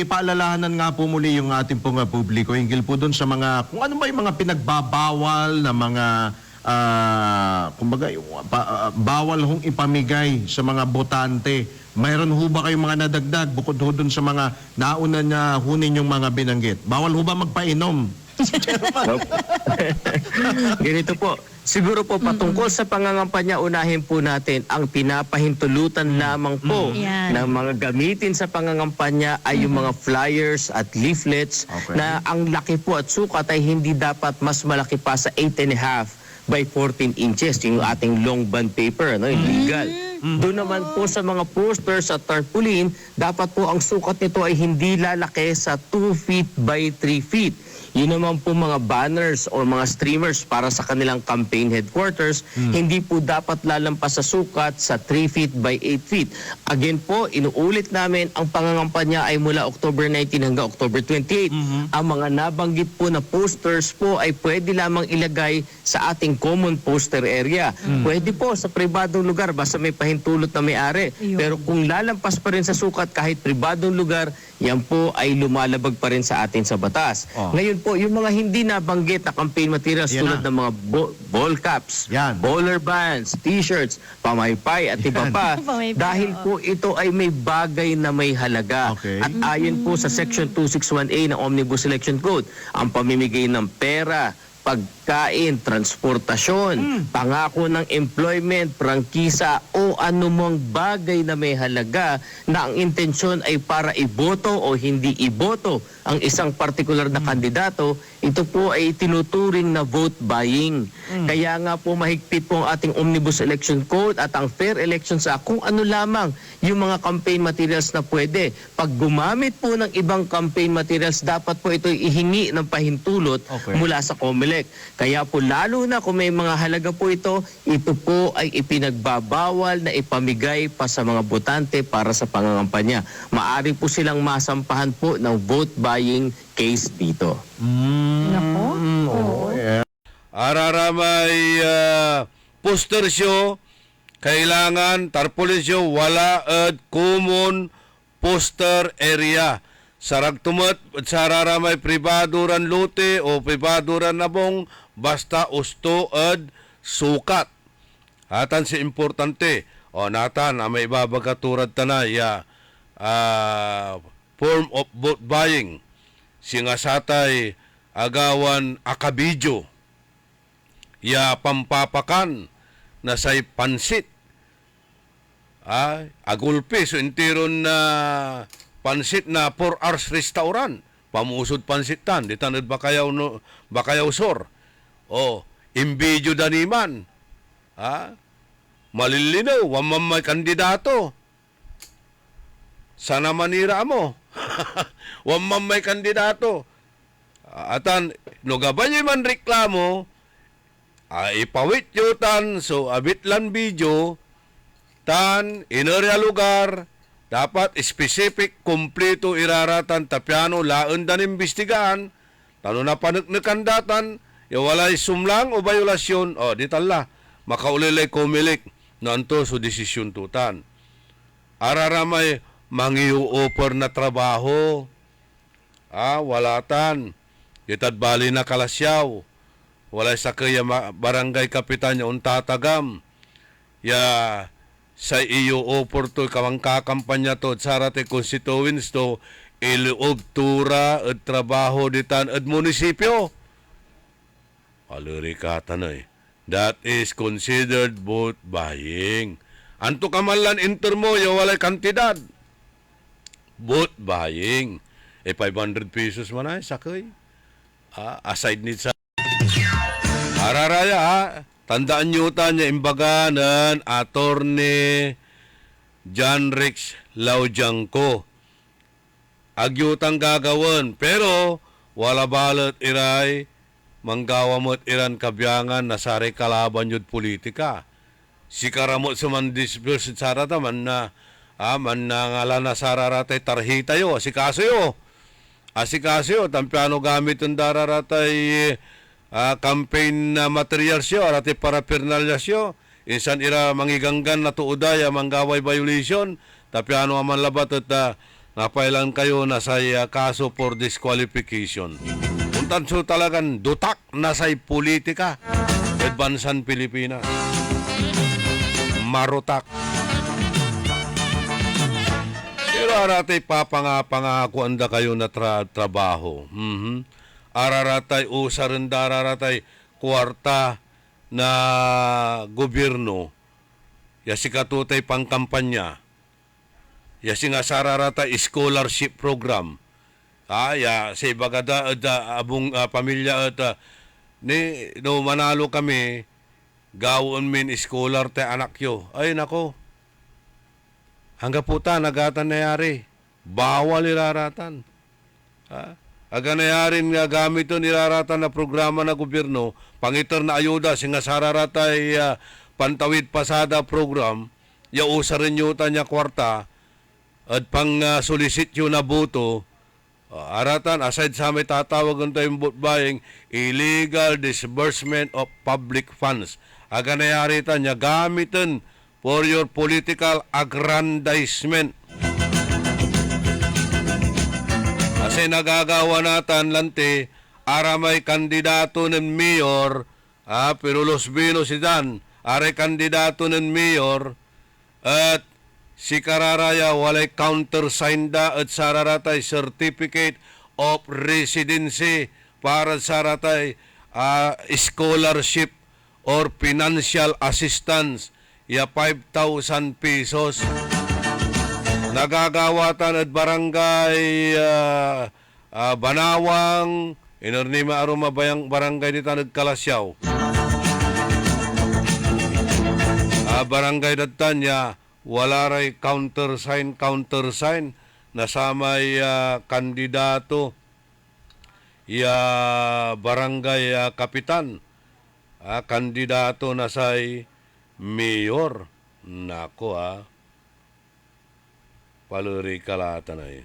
paalalahanan nga po muli yung ating pong publiko hinggil po doon sa mga, kung ano ba yung mga pinagbabawal na mga kumbaga, bawal hong ipamigay sa mga botante. Mayroon ho ba kayong mga nadagdag bukod ho doon sa mga nauna na hunin yung mga binanggit? Bawal ho ba magpainom? Ganito po. Siguro po patungkol sa pangangampanya, unahin po natin ang pinapahintulutan lamang po ng mga gamitin sa pangangampanya ay yung mga flyers at leaflets na ang laki po at sukat ay hindi dapat mas malaki pa sa 8.5 by 14 inches, yung ating long band paper, yung legal. Doon naman po sa mga posters at tarpaulin, dapat po ang sukat nito ay hindi lalaki sa 2 feet by 3 feet. Yun naman po mga banners o mga streamers para sa kanilang campaign headquarters, hindi po dapat lalampas sa sukat sa 3 feet by 8 feet. Again po, inuulit namin, ang pangangampanya ay mula October 19 hanggang October 28. Ang mga nabanggit po na posters po ay pwede lamang ilagay sa ating common poster area. Pwede po sa pribadong lugar, basta may pahintulot na may-ari. Pero kung lalampas pa rin sa sukat kahit pribadong lugar, yan po ay lumalabag pa rin sa atin sa batas. Ngayon po, yung mga hindi nabanggit na campaign materials tulad ng mga ball caps, bowler bands, t-shirts, pamaypay at iba pa, dahil po ito ay may bagay na may halaga. At ayon po sa Section 261A ng Omnibus Election Code, ang pamimigay ng pera, pagkain, transportasyon, pangako ng employment, prangkisa o anumang bagay na may halaga na ang intensyon ay para iboto o hindi iboto ang isang partikular na kandidato, ito po ay tinuturing na vote buying. Kaya nga po mahigpit po ang ating Omnibus Election Code at ang Fair Elections Act kung ano lamang yung mga campaign materials na pwede. Pag gumamit po ng ibang campaign materials, dapat po ito ihingi ng pahintulot mula sa COMELEC. Kaya po lalo na kung may mga halaga po ito po ay ipinagbabawal na ipamigay pa sa mga botante para sa pangangampanya. Maaari po silang masampahan po ng vote buying case dito. Araramay poster show, kailangan tarpaulin show, wala at common poster area. Saragtumat at sararamay pribado ran lote o pribado ran nabong basta usto at sukat. Atan si importante. O natan, may babagaturad tanay form of vote buying. Singasatay agawan akabidyo. Ya pampapakan na say pansit. Agulpi so intiron na pansit na 4 hours restaurant. Pamusod pansit tan. Di tanod bakayaw sor. O, imbidyo daniman. Malilinaw. Wamam may kandidato. Sana manira mo. Wamam may kandidato. Atan, no gabay man reklamo, ipawit yutan, so abit lan video, tan, inerya lugar, dapat specific, kompleto iraratan, tapyano, laon dan imbestigaan, Tano na panagnakan datan, ya walay sumlang o violasyon, o di tala, makaulilay kumilik na anto so desisyon tutan. Araramay mangiu-offer na trabaho, walatan, itad bali na kalasyaw, walay sa kaya barangay kapitan ya untatagam, ya sa iyo offer to kamang kakampanya to, sarate constituents to, iluog tura at trabaho ditan at munisipyo. Aluri ka tanay. That is considered vote buying. Anto kamalan intermo yo walay kantidad. Vote buying. 500 pesos man ay sakay. Aside ni sa Araraya, tandaan nyo niya imbaga ng Attorney John Rex Laujangco. Agyutang gagawin, pero wala balat iray, manggawamot iran kabyangan na sari kalaban yun politika. Si karamot sumandisbus sarata man na ngala na sararatay tarhita yo, asikaso yo, tampiano gamit ang dararatay campaign na materials yo, arati parapernalyas yo, insan ira mangiganggan na tuudaya, manggaway violation, tampiano aman labat at napailan kayo na sa kaso for disqualification. Untan so talagang dutak na sa politika. Advansan Pilipinas. Marutak. Pero aratay papangako anda kayo na trabaho. Araratay usaranda araratay kwarta na gobyerno. Yasikatutay pangkampanya. Yasi nga sararata scholarship program. Ya sa ibagada abong pamilya at ni no manalo kami gawon min scholar te anak yo. Ay nako. Hangga puta nagatan nayari. Bawal iraratan. Aga nayarin nga gamiton iraratan na programa na gobyerno, pangitor na ayuda singa sararata pantawid pasada program, ya usarin nyo tanya kwarta at pang solicit yun na boto, aratan, aside sa may tatawag ng tayong vote buying, illegal disbursement of public funds. Aga nayari tanya, gamitin for your political aggrandizement. Kasi nagagawa natin lante, aramay kandidato ng mayor, pero Los Vinos sidan, aray kandidato ng mayor, at si Kararaya walay countersign da at sararatay certificate of residency para saratay scholarship or financial assistance ya 5,000 pesos. Nagagawatan at barangay Banawang, inornima aroma bayang barangay dito nagkalasyaw. Barangay Datanya, wala ray countersign na samay kandidato barangay kapitan, kandidato na say mayor. Nako paluri kalatan ay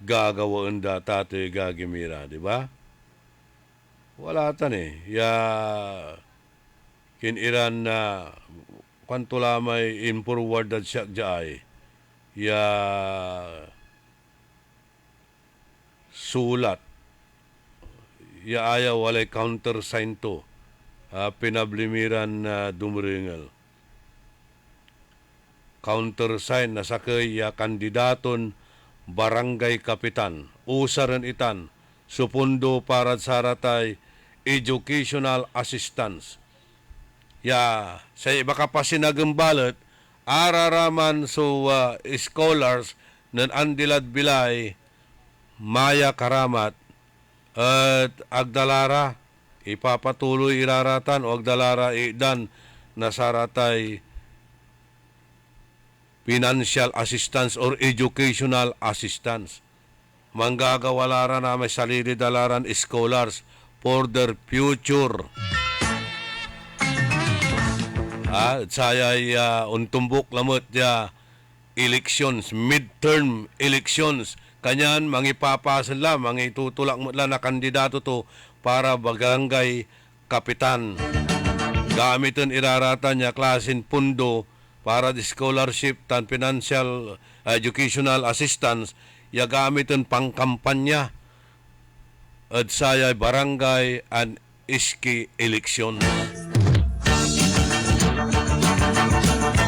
gagawaan data ito gagimira, di ba? Wala tan kiniran na kwanto lamay in forward at siya jay sulat ayaw walay countersign to pinablimiran na dumringal countersign na sakay kandidaton barangay kapitan usaran itan supundo para saratay educational assistance. Sa iba ka pa sinagambalat, araraman so scholars ng andilad bilay, maya karamat, at agdalara, ipapatuloy iraratan o agdalara idan na saratay financial assistance or educational assistance. Manggagawala na may salili dalaran scholars for their future. Sayay untumbok lamot elections, midterm elections. Kanyan, mangipapasal la, mangitutulak mo la na kandidato to para barangay kapitan. Gamitin irarata niya klasin pundo para di scholarship tan financial educational assistance ya gamitin pangkampanya at saya barangay and iski election.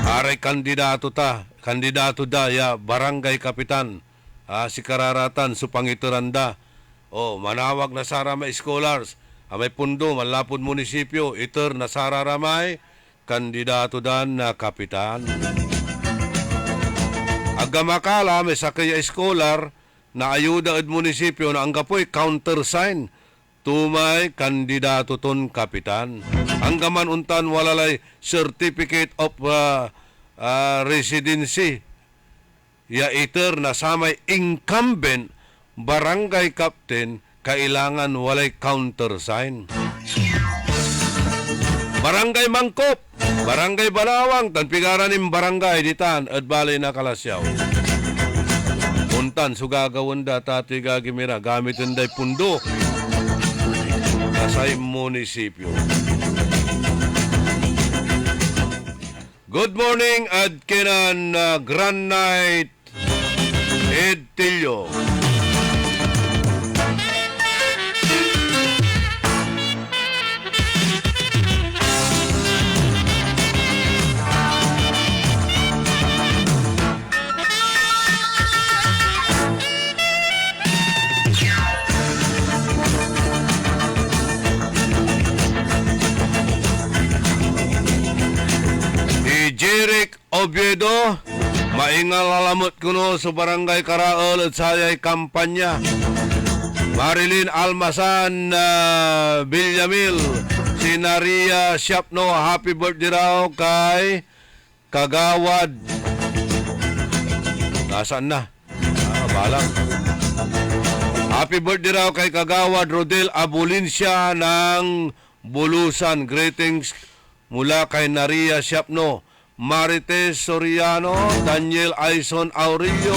Aray kandidato da ya barangay kapitan si kararatan supangituran da. Manawag na sarama scholars may pundo malapod munisipyo iter na sararamay kandidato dan na kapitan. Agamakala may sakaya scholar na ayuda at munisipyo na ang kapoy countersign tumay kandidato ton kapitan. Hanggaman untan walalay certificate of residency ya iter na samay incumbent barangay captain kailangan walay countersign. Barangay Mangkop, barangay Balawang, tanpigaranim barangay ditan at balay na Kalasyaw. Puntan, sugagawan da tati gagimira, gamitin day pundo sa munisipyo. Good morning at kinan Grand Night Ed Tillo. Jeric Oviedo, maingal alamot kuno sa barangay Karaol at sayay kampanya. Marilyn Almasan Villamil, si Naria Siapno, happy birthday raw kay Kagawad. Nasaan na? Balang. Happy birthday raw kay Kagawad Rodel Abulincia ng Bulusan. Greetings mula kay Naria Siapno, Marites Soriano, Daniel Aison Aurelio,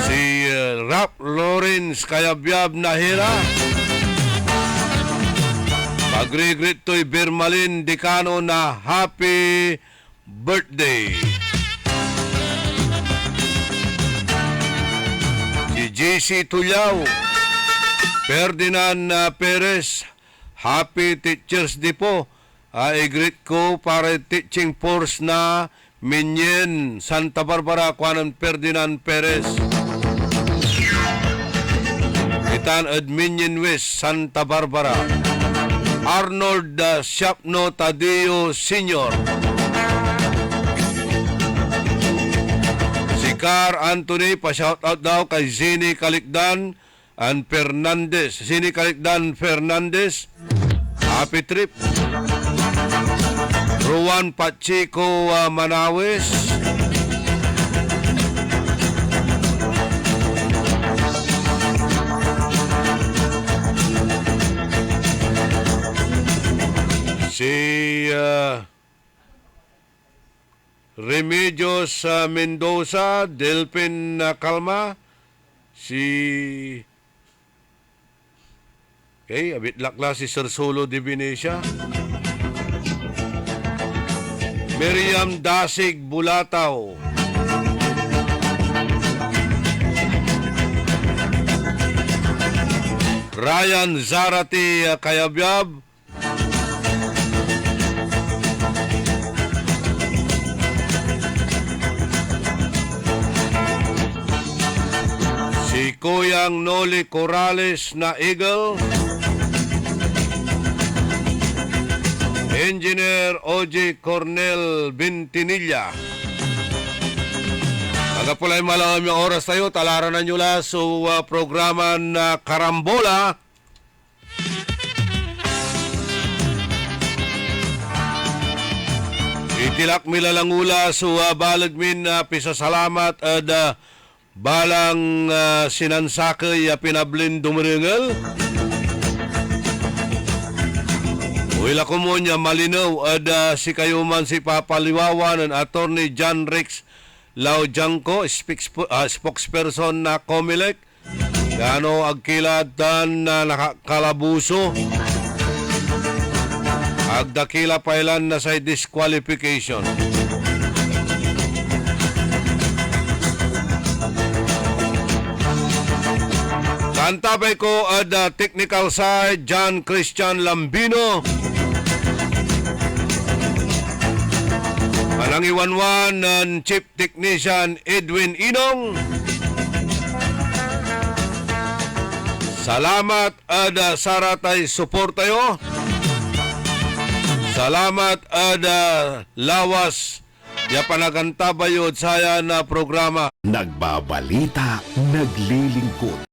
si Rap Lawrence Kayabyab Nahira, pag-regret to'y Bermalin Decano na happy birthday. Si JC Tullaw, Ferdinand Perez, happy Teachers Day po. I-greet ko para teaching force na Minyen, Santa Barbara, Juan Ferdinand Perez. Itan at Minyen West, Santa Barbara. Arnold Siapno Tadeo Sr. Si Car Anthony, pa-shoutout daw kay Zini Kalikdan and Fernandez. Zini Kalikdan Fernandez, happy trip. Ruan Pachico Manawis, si Remedios Mendoza, Delphin Calma, si abit lakla si Sir Solo de Venecia, Miriam Dasig Bulataw, Ryan Zarate Kayabyab, si Kuyang Noli Corrales na Eagle, Engineer O.J. Cornel Bintinilla. Aga pulay malam yung oras tayo, talaran na nyo la sa programa na Karambola. Itilak milalangula sa balagmin na pisasalamat at balang sinansakay pinablin dumiringal. Wala ko mo niya malinaw at si kayo man si papaliwawan ng Attorney John Rex Laujanco, spokesperson na Comelec. Gano agkilatan na nakakalabuso. Agdakila pailan na sa disqualification. Kantabay ko at technical side, John Christian Lambino. Panangiwanwan ng Chief Technician Edwin Inong. Salamat at saratay support tayo. Salamat at lawas ya panagantabayod saya na programa. Nagbabalita, naglilingkod.